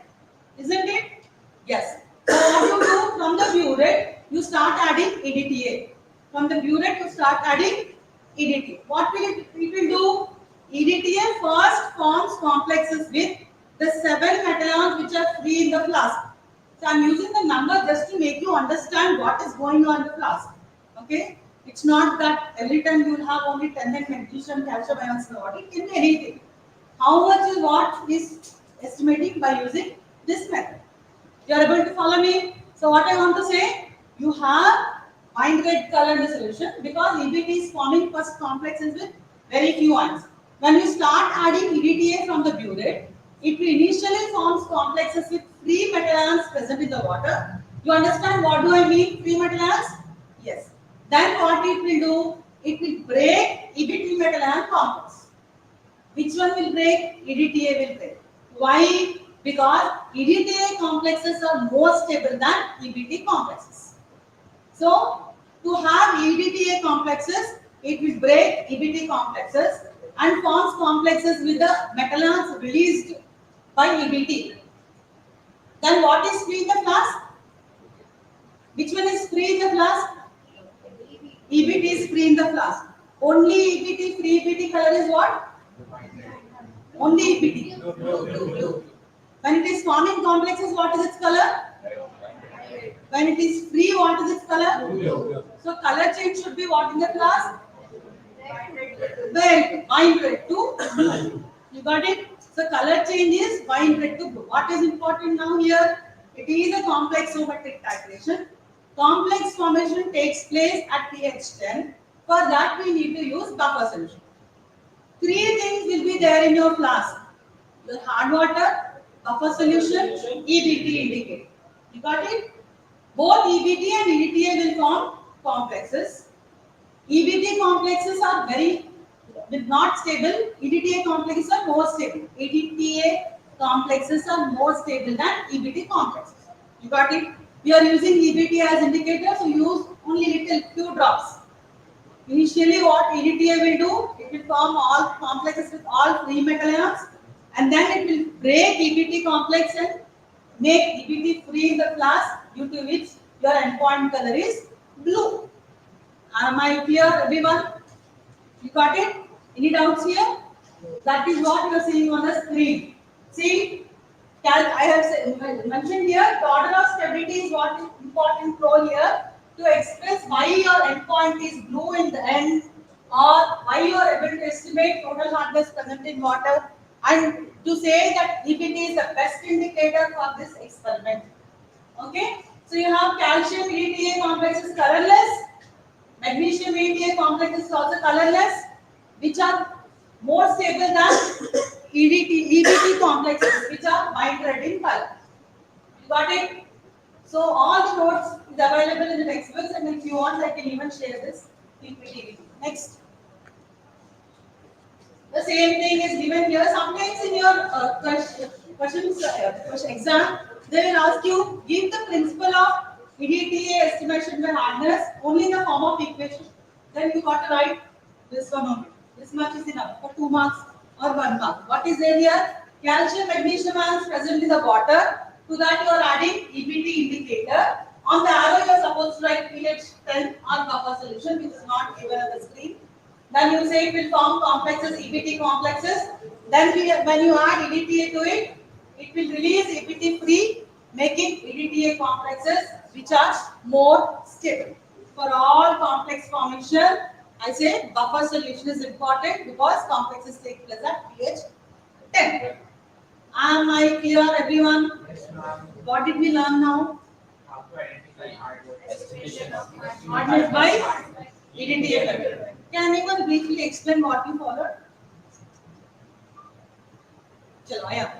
A: Isn't it? Yes. So what you do from the burette, you start adding EDTA. From the burette, you start adding EDTA. What will it will do? EDTA first forms complexes with the 7 metal ions which are free in the flask. So I am using the number just to make you understand what is going on in the flask. Okay? It's not that every time you will have only 10 and magnesium calcium ions in the water. It can be anything. How much is what is estimating by using this method. You are able to follow me? So what I want to say, you have wine red color in the solution because EBT is forming first complexes with very few ions. When you start adding EDTA from the burette, it initially forms complexes with free metal ions present in the water. You understand what do I mean free metal ions? Yes. Then what it will do? It will break EBT metal ion complex. Which one will break? EDTA will break. Why? Because EDTA complexes are more stable than EBT complexes. So, to have EDTA complexes, it will break EBT complexes and forms complexes with the metal ions released by EBT. Then what is free in the flask? Which one is free in the flask? EBT is free in the flask. Only EBT, free EBT color is what? Only EBT. When it is forming complexes, what is its color? When it is free, what is its color? So color change should be what in the flask? Red, wine red to blue. You got it? So color change is wine red to blue. What is important now here? It is a complexometric titration. Complex formation takes place at pH 10. For that we need to use buffer solution. 3 things will be there in your flask. Your hard water, buffer solution, EBT indicator. You got it? Both EBT and EDTA will form complexes. EBT complexes are not stable. EDTA complexes are more stable. EDTA complexes are more stable than EBT complexes. You got it? We are using EBT as indicator, so use only little few drops. Initially, what EDTA will do? It will form all complexes with all free metal ions, and then it will break EBT complex and make EBT free in the class, due to which your endpoint color is blue. Am I clear, everyone? You got it? Any doubts here? That is what you are seeing on the screen. See, I have mentioned here, the order of stability is what is important role here to express why your endpoint is blue in the end, or why you are able to estimate total hardness present in water, and to say that EBT is the best indicator for this experiment. Okay, so you have calcium EDTA complex is colorless, magnesium EDTA complex is also colorless, which are more stable than EBT complexes, which are white red in color. You got it? So all the notes is available in the textbooks, and if you want, I can even share this PPT. Next. The same thing is given here. Sometimes in your question exam, they will ask you, give the principle of EDTA estimation by hardness only in the form of equation. Then you got to write this one only. This much is enough for 2 marks or 1 mark. What is there here? Calcium, magnesium ions present in the water. To that you are adding EBT indicator. On the arrow you are supposed to write pH 10 or buffer solution, which is not given on the screen. Then you say it will form complexes, EBT complexes. Then when you add EDTA to it, it will release EBT free, making EDTA complexes which are more stable. For all complex formation, I say buffer solution is important because complexes take place at pH 10. Am I clear, everyone?
E: Yes, ma'am.
A: What did we learn now?
E: How to identify estimation of
A: Hardness by EDTA level. Can anyone briefly explain what you followed? Chalo, yeah.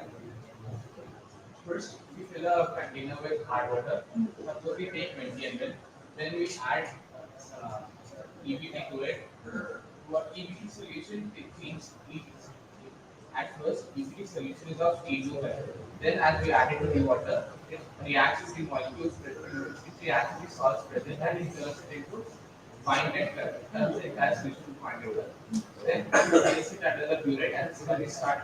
E: First, we fill a container with hard water. Suppose we take 20 ml, then we add uh, EBT to it. What EBT solution it means EBT. At first, EBT solution is of blue color. Then, as we add it to the water, it reacts with the molecules present. It reacts with the salts present, and it turns it into wine red color. Turns the entire solution to wine red color. Then we place it under the burette and slowly start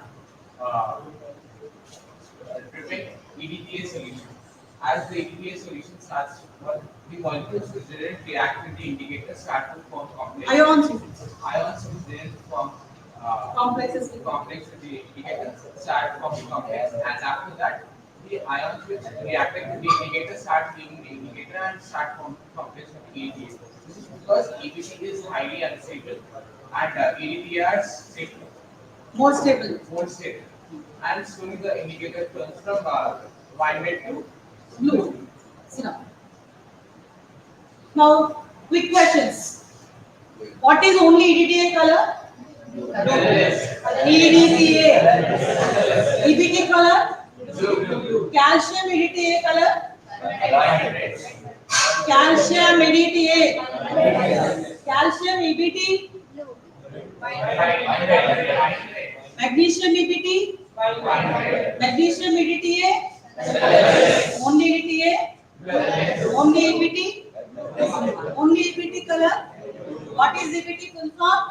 E: preparing EDTA solution. As the EDTA solution starts, the molecules which didn't react with the indicator start to form complexes. Ions which didn't form
A: Complexes.
E: complex with the indicator start forming complex, and after that, the ions which reacted with the indicator start leaving the indicator and start forming complex with the EDTA. This is because EBT is highly unstable and EDTA are stable.
A: More stable.
E: More stable. And slowly the indicator turns from wine red to
A: Blue. Sit down. Now, quick questions. What is only EDTA color? EDTA. EBT color? Calcium EDTA color? Calcium EDTA. Calcium EBT? Magnesium EBT? Magnesium EDTA? Only EDTA? Only EBT? Only EBT color? What is EBT full form?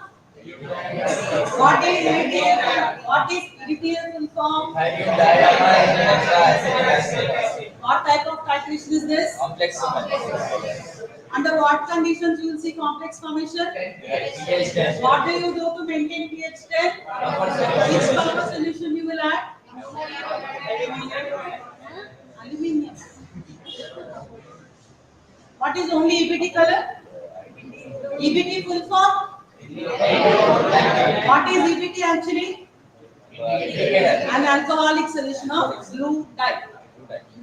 A: What is EBT? What is EBT full form? What type of titration is this?
F: Complex.
A: Under what conditions you will see complex formation? What do you do to maintain pH 10? Which buffer solution you will add? Aluminium. What is only EBT color? EBT full form? What is EBT actually? An alcoholic solution of blue dye.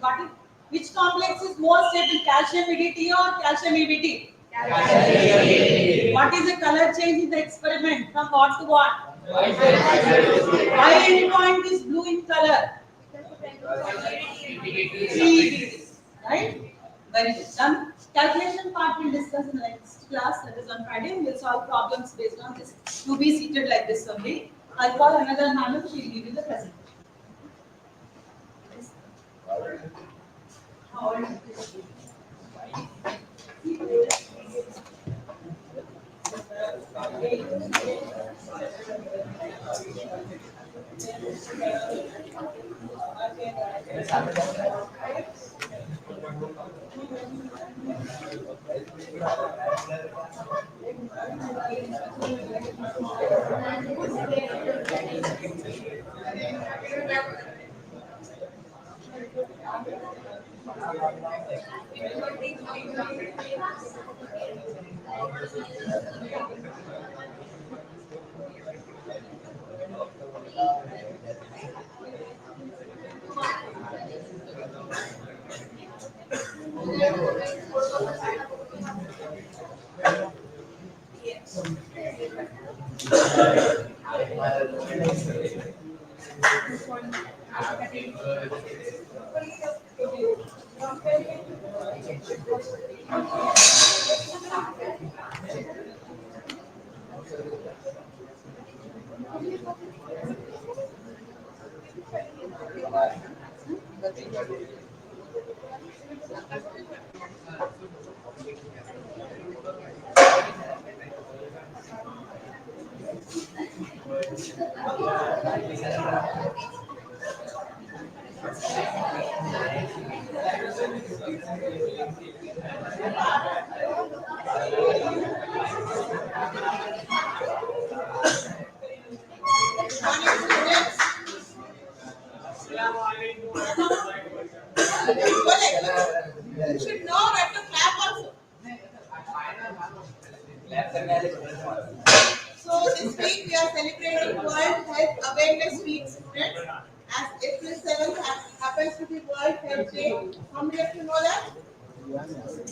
A: Got it? Which complex is more stable, calcium EDTA or calcium EBT? What is the color change in the experiment from what to what? Why endpoint is blue in color? EBT. Right? Very good. Done. Calculation part we'll discuss in the next class, that is on Friday. We'll solve problems based on this. To be seated like this only. I'll call another madam, she'll give you the presentation. How old is she? You should know how to clap also. So this week we are celebrating World Health Awareness Week, students. As April 7th happens to be World Health Day. How many of you know that? You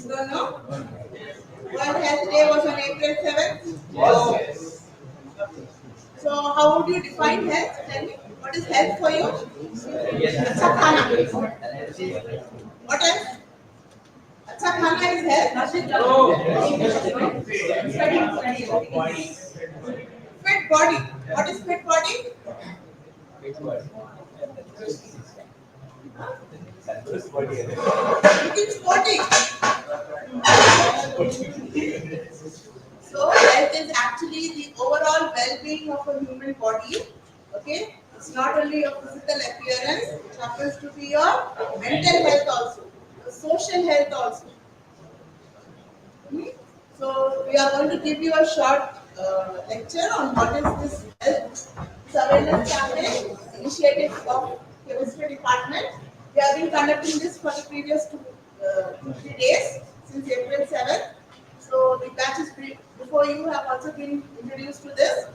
A: don't know? World Health Day was on April 7th. Yes. So how would you define health? Tell me. What is health for you? अच्छा खाना. What else? अच्छा खाना is health. Fit body. What is fit body? Looking sporty. So health is actually the overall well-being of a human body. Okay, it's not only your physical appearance; it happens to be your mental health also, your social health also. Hmm? So we are going to give you a short lecture on what is this health surveillance campaign initiative of chemistry department. We have been conducting this for the previous 3 days since April 7th. So the batches before you have also been introduced to this.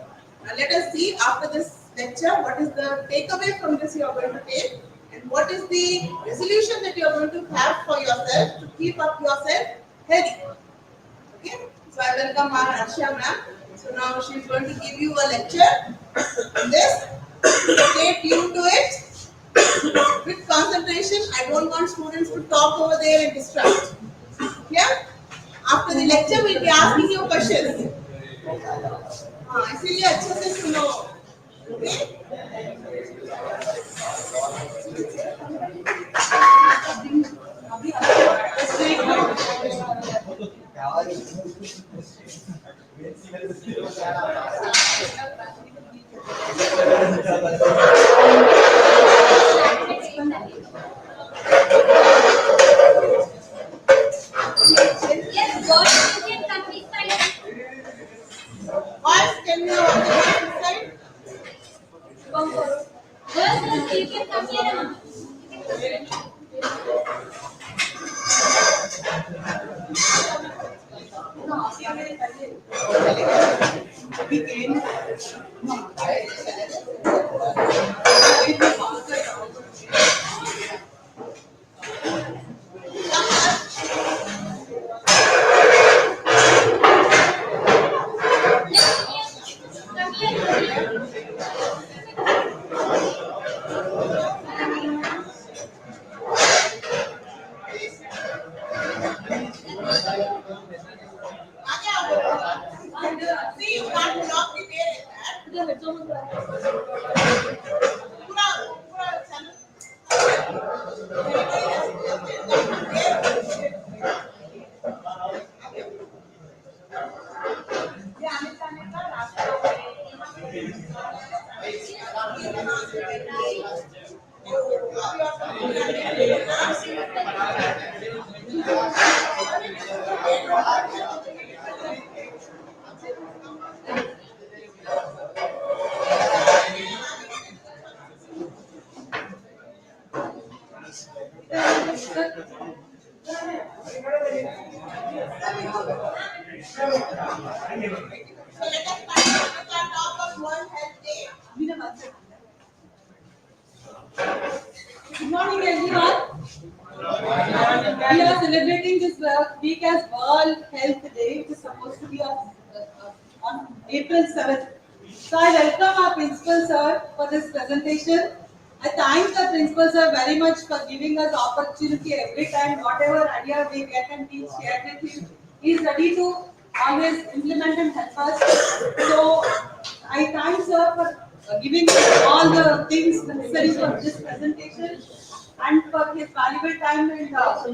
A: Let us see after this lecture what is the takeaway from this you are going to take and what is the resolution that you are going to have for yourself to keep up yourself healthy. Okay, so I welcome our Arsha ma'am. So now she is going to give you a lecture on this. Stay tuned to it with concentration. I don't want students to talk over there and distract. Yeah? After the lecture, we'll be asking you questions. इसीलिए अच्छे से सुनो. Okay?
B: Yes, God, you can come inside.
A: Boys, can you all come inside?
B: Come forward. Girls, you can come here. Come here.
F: can't block the parent.
A: The headphone is
F: पूरा पूरा channel. Everybody has to yeah, understand So let us start with our talk of World Health Day.
A: Good morning, everyone. We are celebrating this week as World Health Day, which is supposed to be on April 7th. So I welcome our principal sir for this presentation. I thank the principal sir very much for giving us opportunity every time, whatever idea we get and we share with him. He is ready to always implement and help us. So I thank sir for giving all the things necessary for this presentation and for his valuable time and our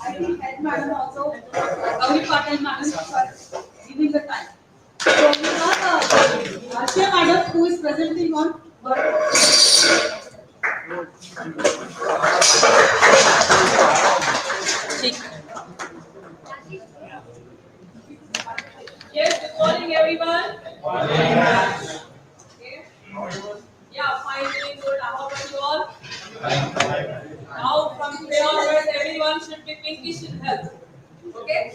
A: I think head madam also, Gauri Patel madam for giving the time. So we have Ashiya madam who is presenting on birth. Yes, good morning everyone. Okay. Yeah, fine, doing good. How about you all? Now from today onwards, everyone should be pinkish in health. Okay?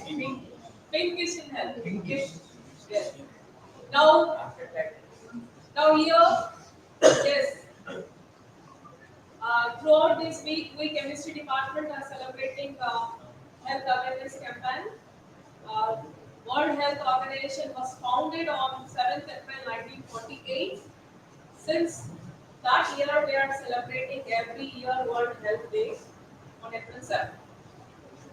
A: Pinkish in health. Okay? Yes. Now, here, yes. Throughout this week, we chemistry department are celebrating health awareness campaign. Uh, World Health Organization was founded on 7th April 1948. Since that year, we are celebrating every year World Health Day on April 7th.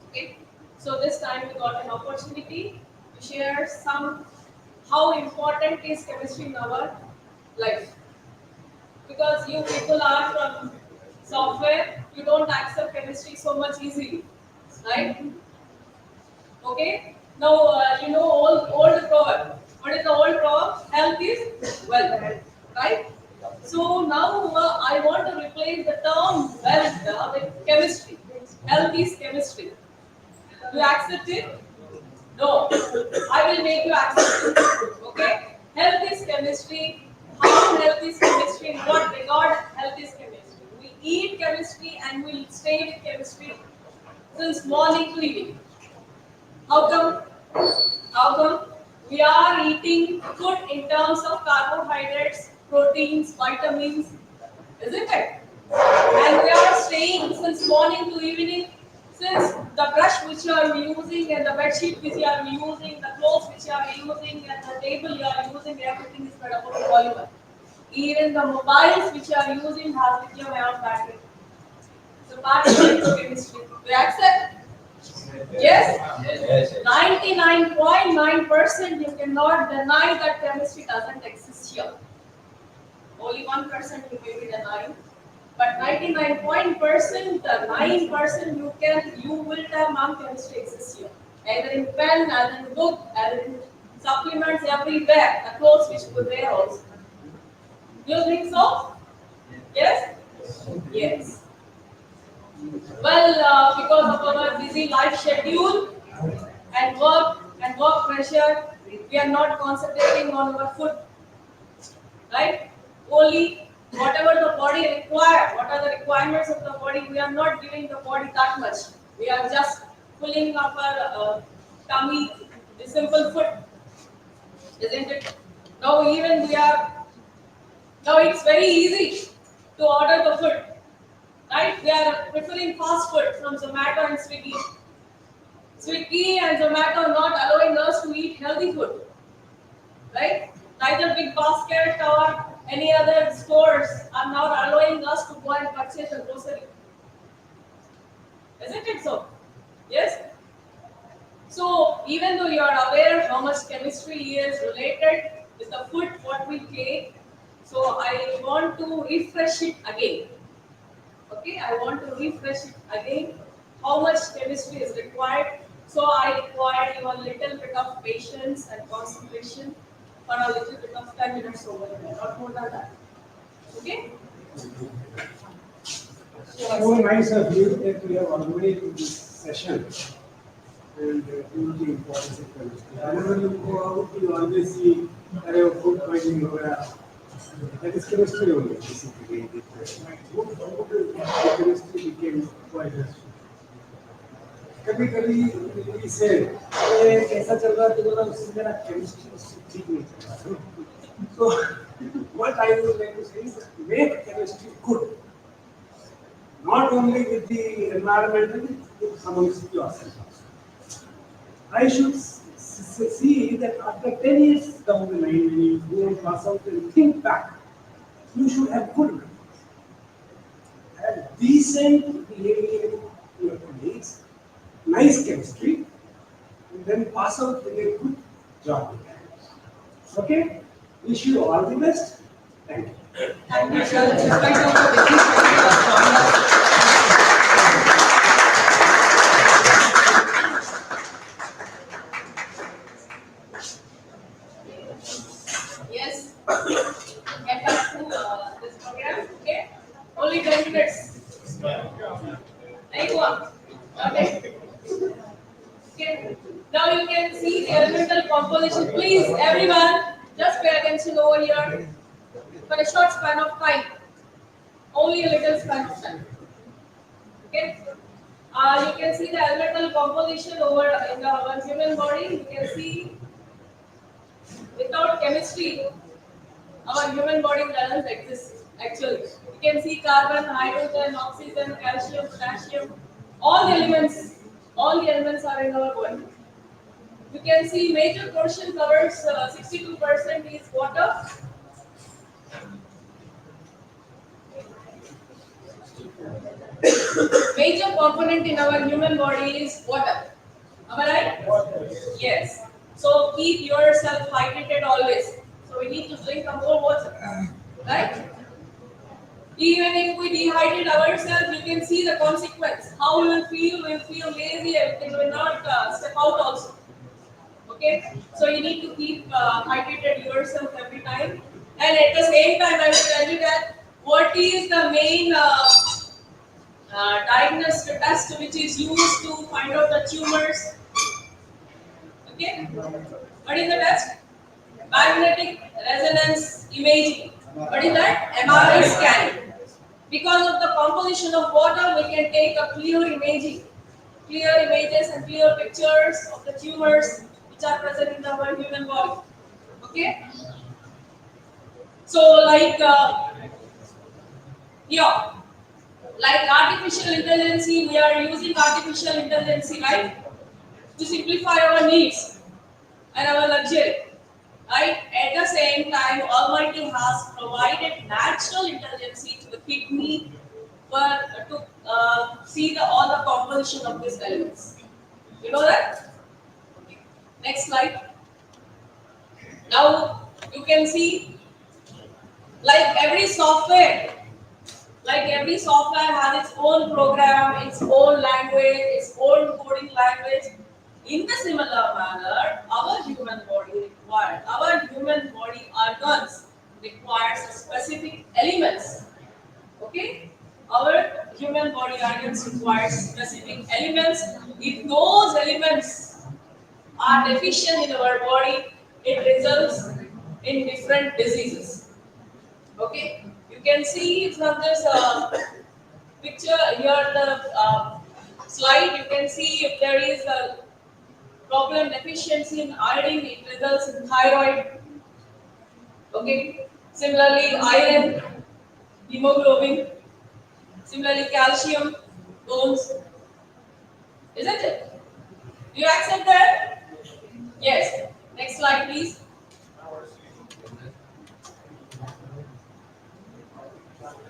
A: Okay, so this time we got an opportunity to share some how important is chemistry in our life. Because you people are from software, you don't accept chemistry so much easily, right? Okay. Now you know old proverb. What is the old proverb? Health is wealth, right? So now I want to replace the term wealth with chemistry. Health is chemistry. Do you accept it? No. I will make you accept it. Okay? Health is chemistry. How health is chemistry? In what regard health is chemistry? We eat chemistry and we stay with chemistry since morning to evening. How come? How come? We are eating food in terms of carbohydrates, proteins, vitamins, isn't it? And we are staying since morning to evening, since the brush which you are using and the bed sheet which you are using, the clothes which you are using and the table you are using, everything is made up of polymer. Even the mobiles which you are using has lithium ion battery. So part of chemistry. Do you accept? Yes? 99.9% you cannot deny that chemistry doesn't exist here. Only 1% you may be denying. But 99% 9% you will tell ma'am chemistry exists here. Either in pen, either in book, either in supplements everywhere. The clothes which you wear also. You think so? Yes? Yes. Well, because of our busy life schedule and work pressure, we are not concentrating on our food, right? Only whatever the body requires, what are the requirements of the body, we are not giving the body that much. We are just filling up our tummy with simple food, isn't it? Now even now it's very easy to order the food. Right? They are preferring fast food from Zomato and Swiggy. Swiggy and Zomato are not allowing us to eat healthy food. Right? Neither Big Basket or any other stores are now allowing us to go and purchase a grocery. Isn't it so? Yes?
G: So even though you are aware how much chemistry is related with the food what we take, so I want to refresh it again. Okay, I want to refresh it again. How much chemistry is required? So I require your little bit of patience and concentration for a little bit of 10 minutes over here, not more than that. Okay?
D: So nice of you that we have organized this session and told the importance of chemistry. Whenever you go out, you always see food poisoning or that is chemistry only, basically. The chemistry became poisonous. कभी कभी we say अरे कैसा चल रहा है तो बोला उससे मेरा chemistry ठीक नहीं चल रहा. So what I would like to say is make chemistry good. Not only with the environment, with amongst yourself. I should see that after 10 years down the line, when you go and pass out and think back, you should have good memories. Have decent behavior to your colleagues, nice chemistry, and then pass out with a good job. Okay? Wish you all the best. Thank you.
A: Thank you, sir. Despite of the busy schedule of joining us,
G: Yes. Get back to this program. Okay. Only 10 minutes. Anyone? Okay. Okay. Now you can see the elemental composition. Please, everyone, just pay attention over here for a short span of time. Only a little span of time. Okay. You can see the elemental composition over in the our human body. You can see without chemistry, our human body doesn't exist. Actually, you can see carbon, hydrogen, oxygen, calcium, potassium, all the elements are in our body. You can see major portion covers 62% is water. Major component in our human body is water. Am I right? Yes. So keep yourself hydrated always. So we need to drink more water. Right? Even if we dehydrate ourselves, you can see the consequence. How we will feel? We will feel lazy and we will not step out also. Okay? So you need to keep hydrated yourself every time. And at the same time, I will tell you that what is the main diagnostic test which is used to find out the tumors. Okay? What is the test? Magnetic resonance imaging. What is that? MRI scanning. Because of the composition of water, we can take a clear imaging, clear images and clear pictures of the tumors which are present in our human body. Okay? So here, like artificial intelligence, we are using artificial intelligence, right? To simplify our needs and our luxury. Right? At the same time, Almighty has provided natural intelligence to the kidney to see all the composition of these elements. You know that? Okay. Next slide. Now you can see, like every software, has its own program, its own language, its own coding language. In the similar manner, our human body organs requires specific elements. Okay? Our human body organs require specific elements. If those elements are deficient in our body, it results in different diseases. Okay? You can see from this picture here, the slide, you can see if there is a problem deficiency in iodine, it results in thyroid. Okay. Similarly, iron, hemoglobin. Similarly, calcium, bones. Isn't it? Do you accept that? Yes. Next slide, please.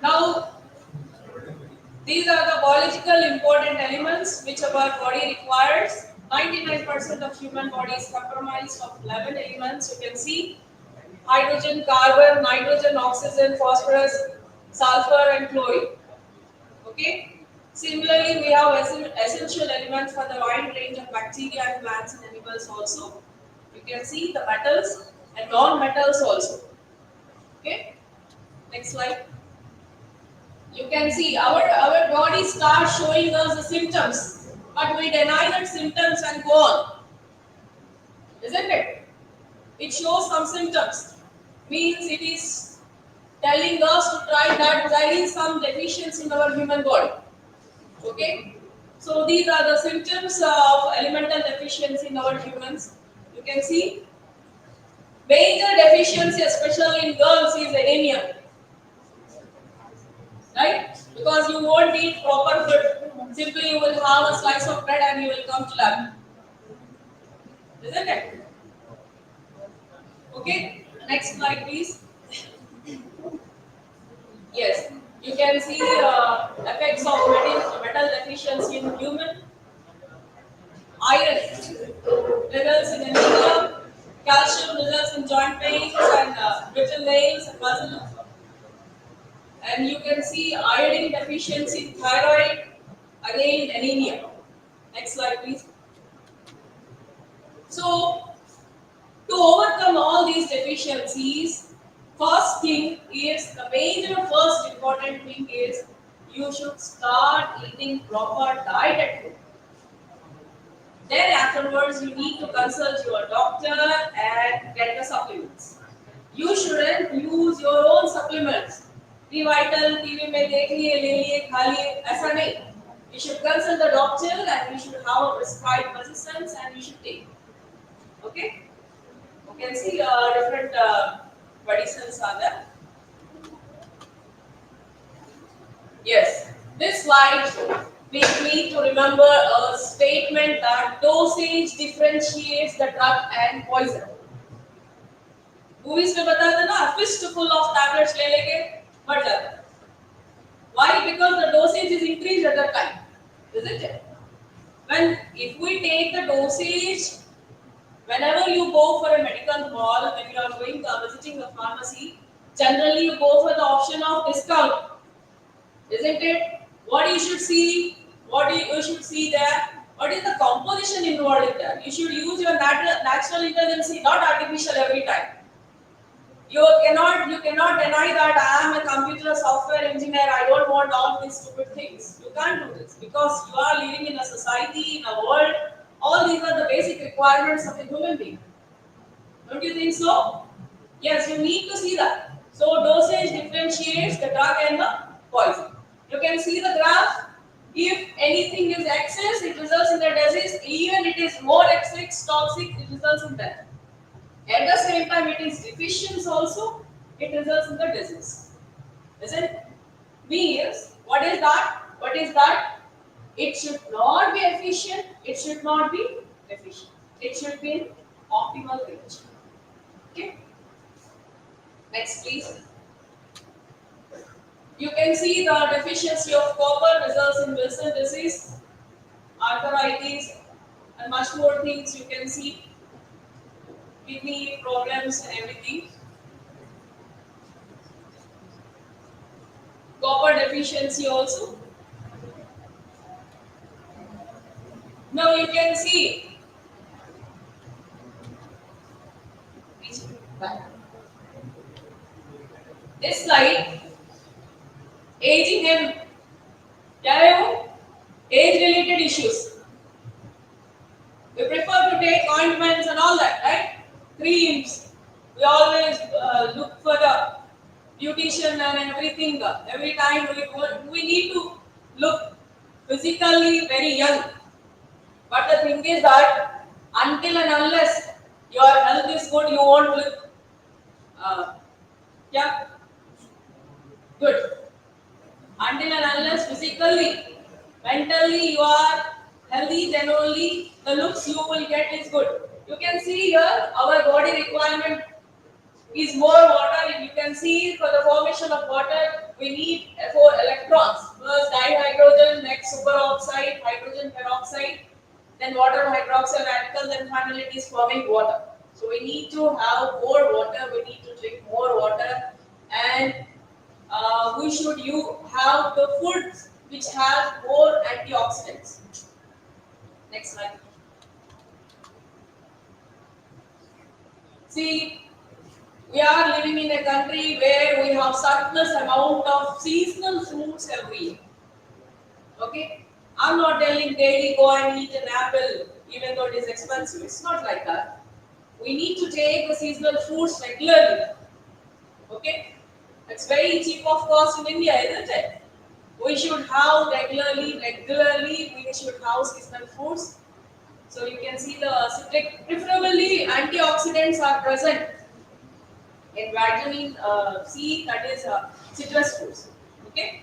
G: Now, these are the biological important elements which our body requires. Now, 99% of human body is comprised of 11 elements. You can see hydrogen, carbon, nitrogen, oxygen, phosphorus, sulfur, and chlorine. Okay. Similarly, we have essential elements for the wide range of bacteria and plants and animals also. You can see the metals and non-metals also. Okay. Next slide. You can see our body starts showing us the symptoms, but we deny that symptoms and go on, isn't it? It shows some symptoms, means it is telling us to try that there is some deficiency in our human body. Okay, so these are the symptoms of elemental deficiency in our humans. You can see major deficiency, especially in girls, is anemia. Right? Because you won't eat proper food. Simply you will have a slice of bread and you will come to lab. Isn't it? Okay. Next slide, please. Yes. You can see effects of metal deficiency in human. Iron results in anemia. Calcium results in joint pains and brittle nails and muscle. And you can see iodine deficiency in thyroid, again anemia. Next slide, please. So, to overcome all these deficiencies, first thing is the major first important thing is you should start eating proper diet at home. Then afterwards you need to consult your doctor and get the supplements. You shouldn't use your own supplements. Revital, TV में देख लिए ले लिए खा लिए ऐसा नहीं. You should consult the doctor and you should have a prescribed medicines and you should take. Okay. You can see different medicines are there. Yes, this slide makes me to remember a statement that dosage differentiates the drug and poison. Movies में बताते ना fistful of tablets ले लेके मर जाता है. Why? Because the dosage is increased at that time, isn't it? If we take the dosage, whenever you go for a medical hall, when you are going visiting the pharmacy, generally you go for the option of discount, isn't it? What you should see, you should see there. What is the composition involved in that? You should use your natural intelligence, not artificial every time. You cannot deny that I am a computer software engineer. I don't want all these stupid things. You can't do this because you are living in a society, in a world. All these are the basic requirements of a human being. Don't you think so? Yes, you need to see that. So dosage differentiates the drug and the poison. You can see the graph. If anything is excess, it results in the disease. Even it is more excess toxic, it results in death. At the same time, it is deficient also, it results in the disease. Isn't it? Means, what is that? What is that? It should not be efficient, it should not be efficient. It should be in optimal range. Okay? Next, please. You can see the deficiency of copper results in Wilson disease, arthritis, and much more things you can see. Kidney problems and everything. Copper deficiency also. Now you can see. This slide, aging and age-related issues. We prefer to take ointments and all that, right? Creams. We always look for the beautician and everything. Every time we need to look physically very young. But the thing is that until and unless your health is good, you won't look good. Until and unless physically, mentally you are healthy, then only the looks you will get is good. You can see here our body requirement is more water. You can see for the formation of water we need 4 electrons. First dihydrogen, next superoxide, hydrogen peroxide. then water hydroxyl radical, then finally it is forming water. So we need to have more water, we need to drink more water, and we should have the foods which have more antioxidants. Next slide. See, we are living in a country where we have surplus amount of seasonal fruits every year. Okay? I'm not telling daily go and eat an apple even though it is expensive. It's not like that. We need to take the seasonal fruits regularly. Okay? It's very cheap of cost in India, isn't it? We should have regularly, we should have seasonal fruits. So you can see the citric, preferably antioxidants are present in vitamin C, that is citrus fruits. Okay?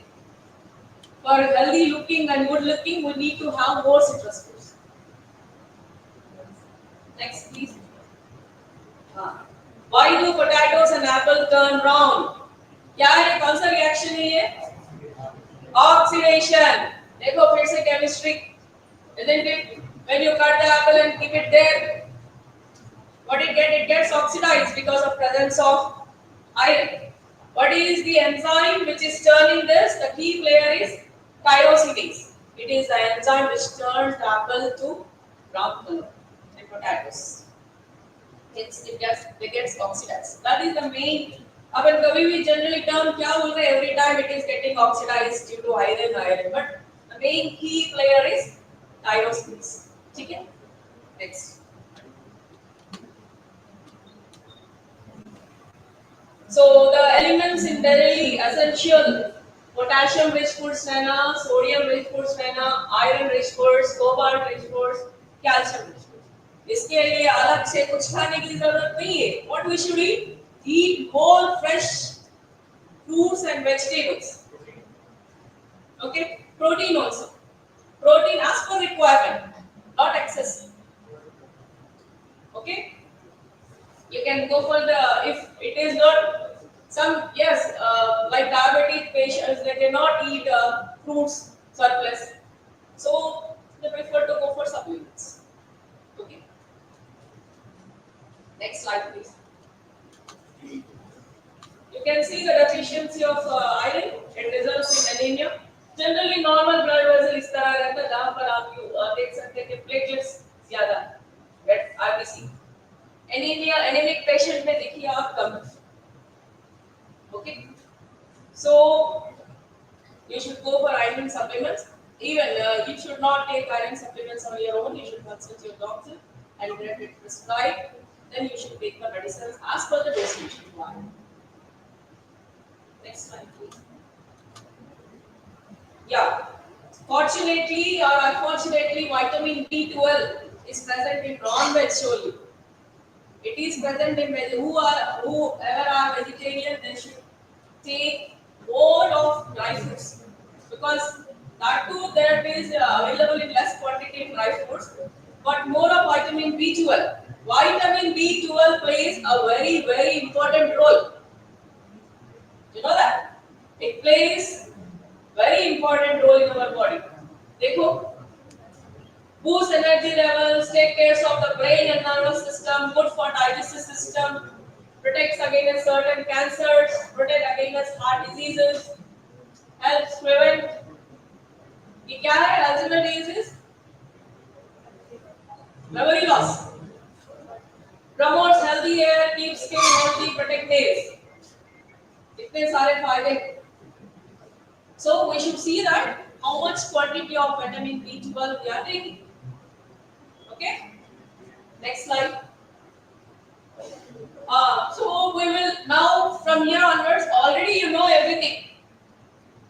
G: For healthy looking and good looking, we need to have more citrus fruits. Next, please. Why do potatoes and apple turn brown? क्या है कौन सा reaction है ये? Oxidation. देखो फिर से chemistry, isn't it? When you cut the apple and keep it there, what it get? It gets oxidized because of presence of iron. What is the enzyme which is turning this? The key player is tyrosine. It is the enzyme which turns the apple to brown color in potatoes. It gets oxidized. That is the main. अपन कभी भी generally term क्या बोलते हैं? Every time it is getting oxidized due to iron. But the main key player is tyrosine. ठीक है? Next. So the elements in daily essential: potassium rich foods लेना, sodium rich foods लेना, iron rich foods, cobalt rich foods, calcium rich foods. इसके लिए अलग से कुछ खाने की जरूरत नहीं है. What we should eat? Eat whole fresh fruits and vegetables. Okay, protein also. Protein as per requirement, not excessive. Okay. You can go for the, if it is not some, yes, like diabetic patients, they cannot eat fruits surplus, so they prefer to go for supplements. Okay. Next slide, please. You can see the deficiency of iron. It results in anemia. Generally, normal blood vessel इस तरह रहता है जहाँ पर आप देख सकते हैं कि platelets ज़्यादा है, red RBC. Anemia, anemic patient में देखिए आप कम. Okay, so you should go for iron supplements. Even you should not take iron supplements on your own. You should consult your doctor and get it prescribed. Then you should take the medicines as per the dosage required. Next slide, please. Yeah. Fortunately or unfortunately, vitamin B12 is present in non-veg solely. It is present in veg. Whoever are vegetarian, they should take more of dry fruits, because that too there is available in less quantity in dry fruits, but more of vitamin B12. Vitamin B12 plays a very important role. You know that? It plays very important role in our body. देखो, boosts energy levels, take care of the brain and nervous system, good for digestive system, protects against certain cancers, protect against heart diseases, helps prevent. ये क्या है? Alzheimer's disease, memory loss, promotes healthy hair, keeps skin healthy, protect nails. इतने सारे फायदे. So we should see that how much quantity of vitamin B12 we are taking. Okay. Next slide. So we will now from here onwards. Already you know everything.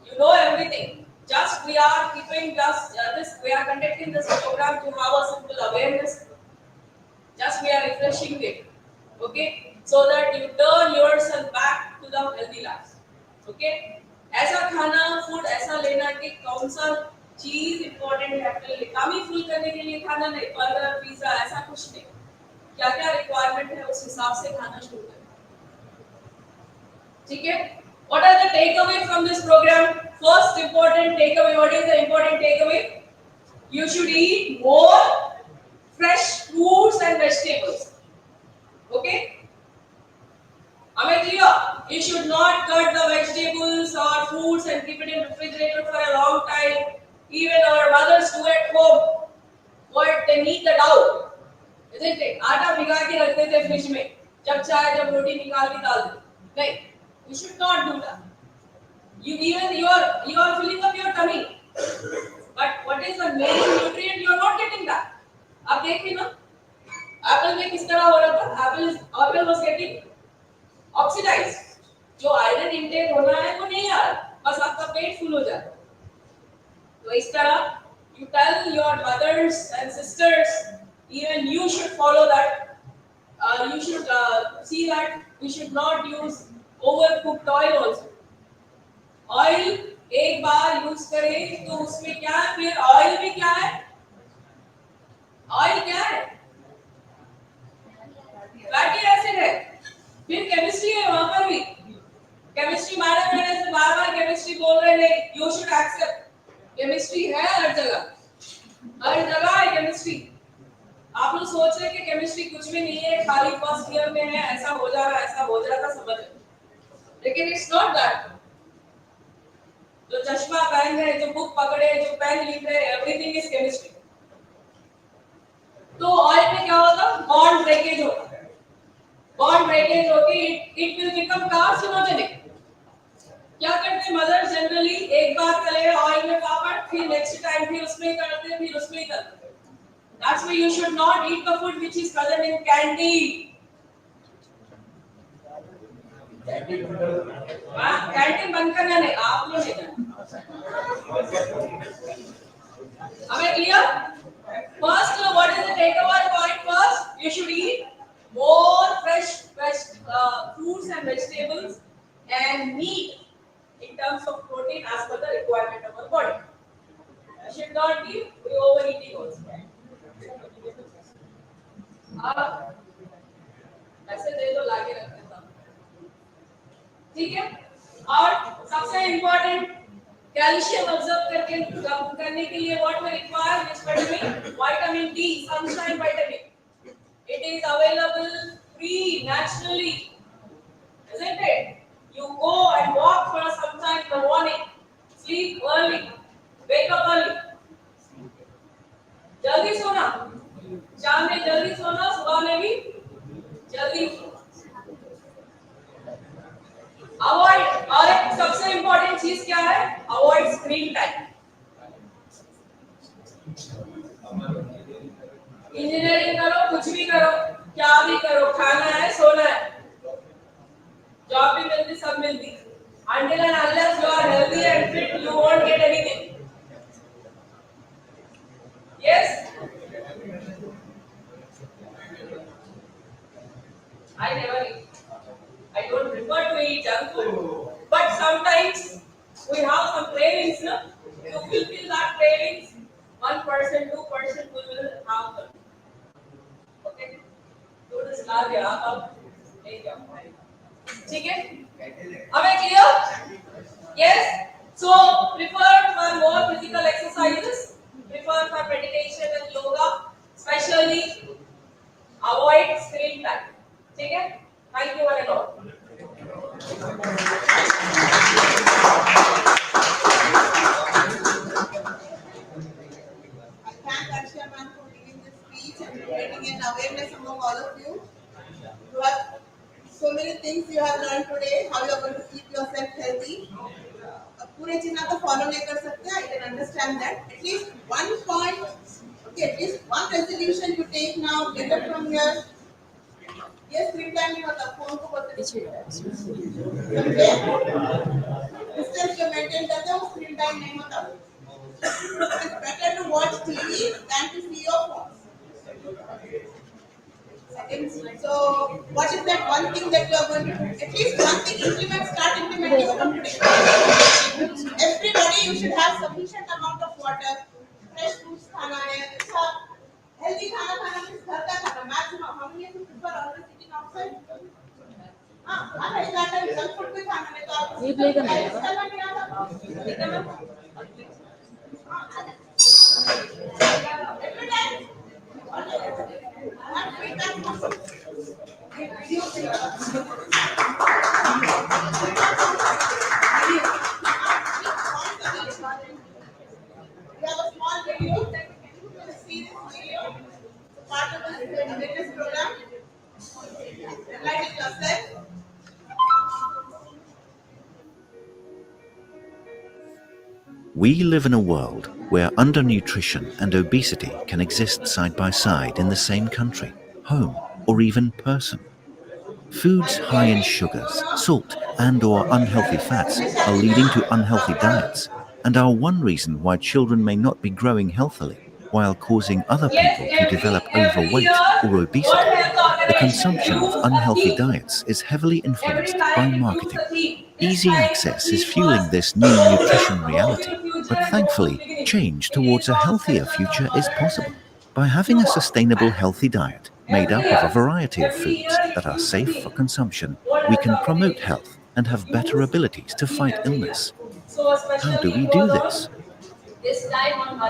G: You know everything. Just we are keeping just this. We are conducting this program to have a simple awareness. Just we are refreshing it. Okay. So that you turn yourself back to the healthy life. Okay. ऐसा खाना food ऐसा लेना कि कौन सा चीज important है अपने लिए, कमी फुल करने के लिए खाना नहीं, बर्गर पिज्जा ऐसा कुछ नहीं. क्या क्या रिक्वायरमेंट है उस हिसाब से खाना शुरू करें. ठीक है. What are the takeaway from this program? First important takeaway. What is the important takeaway? You should eat more fresh fruits and vegetables. Okay? Am I clear? You should not cut the vegetables or fruits and keep it in refrigerator for a long time. Even our mothers do at home. What they knead the dough, isn't it? आटा भिगा के रखते थे fridge में. जब चाहे जब रोटी निकाल के डाल दो. नहीं, you should not do that. You are filling up your tummy. But what is the main nutrient you are not getting that? आप देखिए ना, एप्पल में किस तरह हो रहा था? Apple was getting oxidized. जो आयरन इंटेक होना है वो नहीं आ रहा, बस आपका पेट फुल हो जाता है. तो इस तरह you tell your mothers and sisters, even you should follow that. You should see that we should not use overcooked oil also. Oil एक बार यूज करें तो उसमें क्या है, फिर ऑयल भी क्या है, ऑयल क्या है, फैटी एसिड है. फिर केमिस्ट्री है वहां पर भी. केमिस्ट्री मैडम मेरे से बार बार केमिस्ट्री बोल रहे हैं, यू शुड एक्सेप्ट. केमिस्ट्री है हर जगह है केमिस्ट्री. आप लोग सोच रहे हैं कि केमिस्ट्री कुछ भी नहीं है, खाली फर्स्ट ईयर में है, ऐसा हो जा रहा ऐसा हो जाता समझ, लेकिन इट्स नॉट दैट. जो चश्मा पहन रहे, जो बुक पकड़े, जो पेन लिख रहे, एवरीथिंग इज केमिस्ट्री. तो ऑयल में क्या होता है, बॉन्ड ब्रेकेज होता है. बॉन्ड ब्रेकेज होती है, इट विल बिकम कार्सिनोजेनिक. क्या करते हैं मदर जनरली, एक बार तले ऑयल में पापड़, फिर नेक्स्ट टाइम फिर उसमें ही करते हैं, फिर उसमें ही करते हैं. That's why you should not eat the food which is present in candy. Canteen बंद करना नहीं, आप लोग नहीं करना. हमें clear? First, what is the takeaway point? First, you should eat more fresh fruits and vegetables and meat in terms of protein as per the requirement of our body. You should not be overeating also. आप ऐसे दे दो, लाके रख देता हूँ. ठीक है. और सबसे इम्पोर्टेंट, कैल्शियम ऑब्जर्व करने के लिए what we require is vitamin D, sunshine vitamin. It is available free naturally, isn't it? You go and walk for some time in the morning, sleep early, wake up early. जल्दी सोना, शाम में जल्दी सोना, सुबह में भी जल्दी सोना. अवॉइड, और एक सबसे इंपॉर्टेंट चीज क्या है, अवॉइड स्क्रीन टाइम. इंजीनियरिंग करो, कुछ भी करो, क्या भी करो, खाना है, सोना है, जॉब भी मिलती, सब मिलती. Until and unless you are healthy and fit, you won't get anything. Yes? I never eat. I don't prefer to eat junk food. But sometimes we have some cravings, no? To fulfill that cravings, 1%, 2% we will have them. Okay? So this ला दिया अब एक क्या? ठीक है? हमें clear? Yes? So prefer for more physical exercises, prefer for meditation and yoga, especially avoid screen time. ठीक है? Thank you one and all.
F: I thank Arshia ma'am for giving this speech and creating an awareness among all of you. You have so many things you have learned today, how you are going to keep yourself healthy. पूरे चीज आप follow नहीं कर सकते, I can understand that. At least one point, okay, at least one resolution you take now, get up from here. ये screen time नहीं होता, phone को बोलते समझे, डिस्टेंस जो मेंटेन करते हैं वो स्क्रीन टाइम नहीं होता. It's better to watch TV than to see your phone. So what is that one thing that you are going to do? At least one thing start implementing from today. Everybody, you should have sufficient amount of water, fresh fruits खाना है, अच्छा healthy खाना खाना means घर का खाना. Maximum हम ये prefer always eating outside. हाँ, हर ऐसा है junk food भी खाना नहीं तो आप ये play करना है. ठीक है ma'am. Every time. have feedback from we have a small video. You will see this video. Part of the awareness program. Enlighten yourself.
H: We live in a world where undernutrition and obesity can exist side by side in the same country, home, or even person. Foods high in sugars, salt, and/or unhealthy fats are leading to unhealthy diets and are one reason why children may not be growing healthily, while causing other people to develop overweight or obesity. The consumption of unhealthy diets is heavily influenced by marketing. Easy access is fueling this new nutrition reality, but thankfully, change towards a healthier future is possible. By having a sustainable healthy diet made up of a variety of foods that are safe for consumption, we can promote health and have better abilities to fight illness. How do we do this?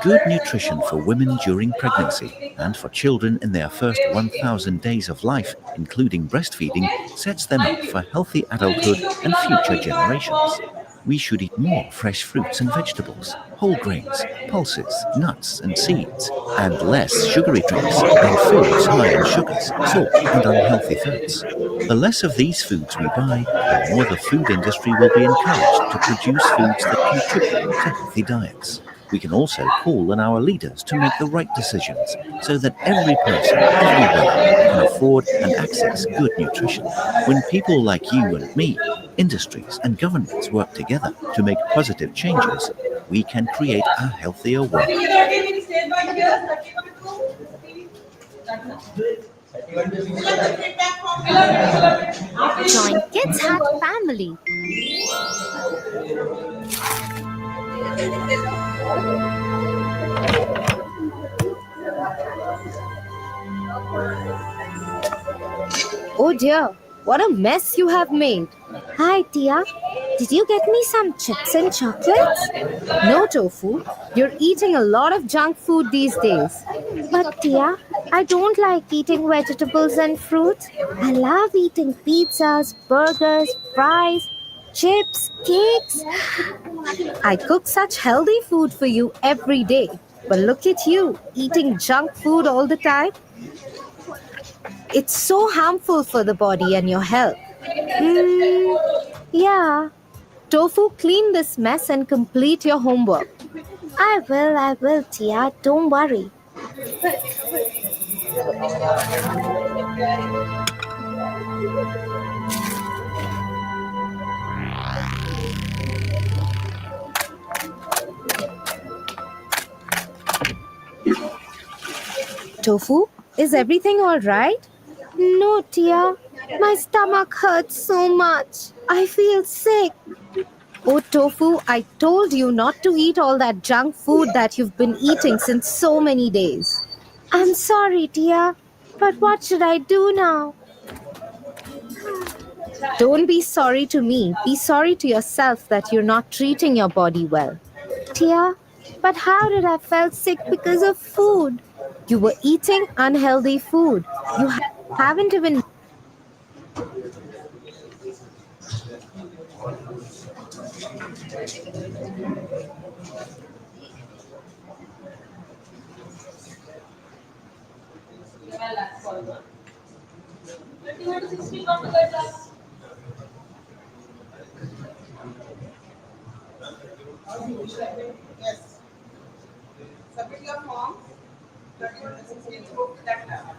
H: Good nutrition for women during pregnancy and for children in their first 1,000 days of life, including breastfeeding, sets them up for healthy adulthood and future generations. We should eat more fresh fruits and vegetables, whole grains, pulses, nuts and seeds, and less sugary drinks and foods high in sugars, salt and unhealthy fats. The less of these foods we buy, the more the food industry will be encouraged to produce foods that contribute to healthy diets. We can also call on our leaders to make the right decisions so that every person, everywhere, can afford and access good nutrition. When people like you and me, industries and governments work together to make positive changes, we can create a healthier world.
I: Join Kids Hut family. Oh dear, what a mess you have made. Hi, Tia. Did you get me some chips and chocolates? No, Tofu. You're eating a lot of junk food these days. But, Tia, I don't like eating vegetables and fruits. I love eating pizzas, burgers, fries, chips, cakes. I cook such healthy food for you every day. But look at you, eating junk food all the time. It's so harmful for the body and your health. Yeah. Tofu, clean this mess and complete your homework. I will, Tia. Don't worry. Tofu, is everything all right? No, Tia. My stomach hurts so much. I feel sick. Oh, Tofu, I told you not to eat all that junk food that you've been eating since so many days. I'm sorry, Tia. But what should I do now? Don't be sorry to me. Be sorry to yourself that you're not treating your body well. Tia, but how did I felt sick because of food? You were eating unhealthy food. You haven't even...
F: Yes. Submit your form. 31 to 16 to go to that lab.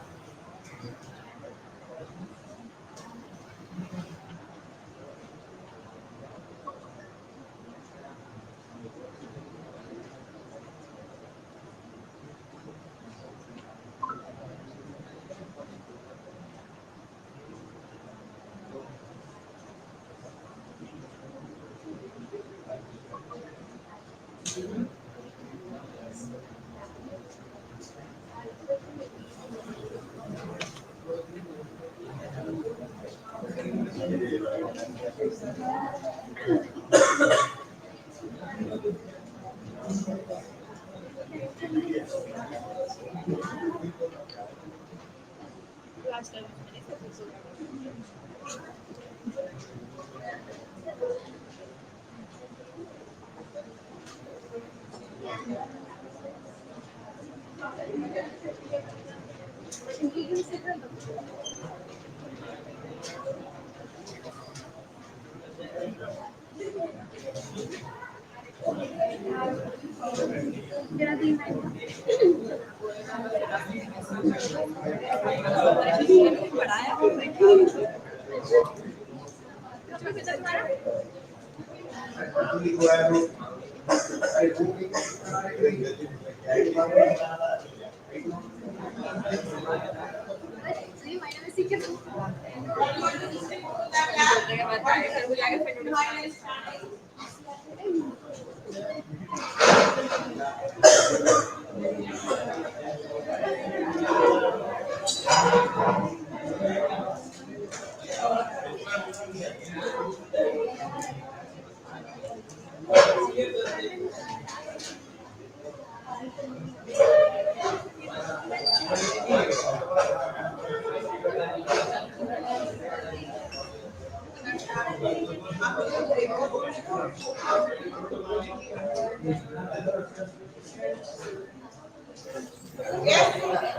F: Yes,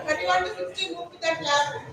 F: 31 to 60, move to that lab.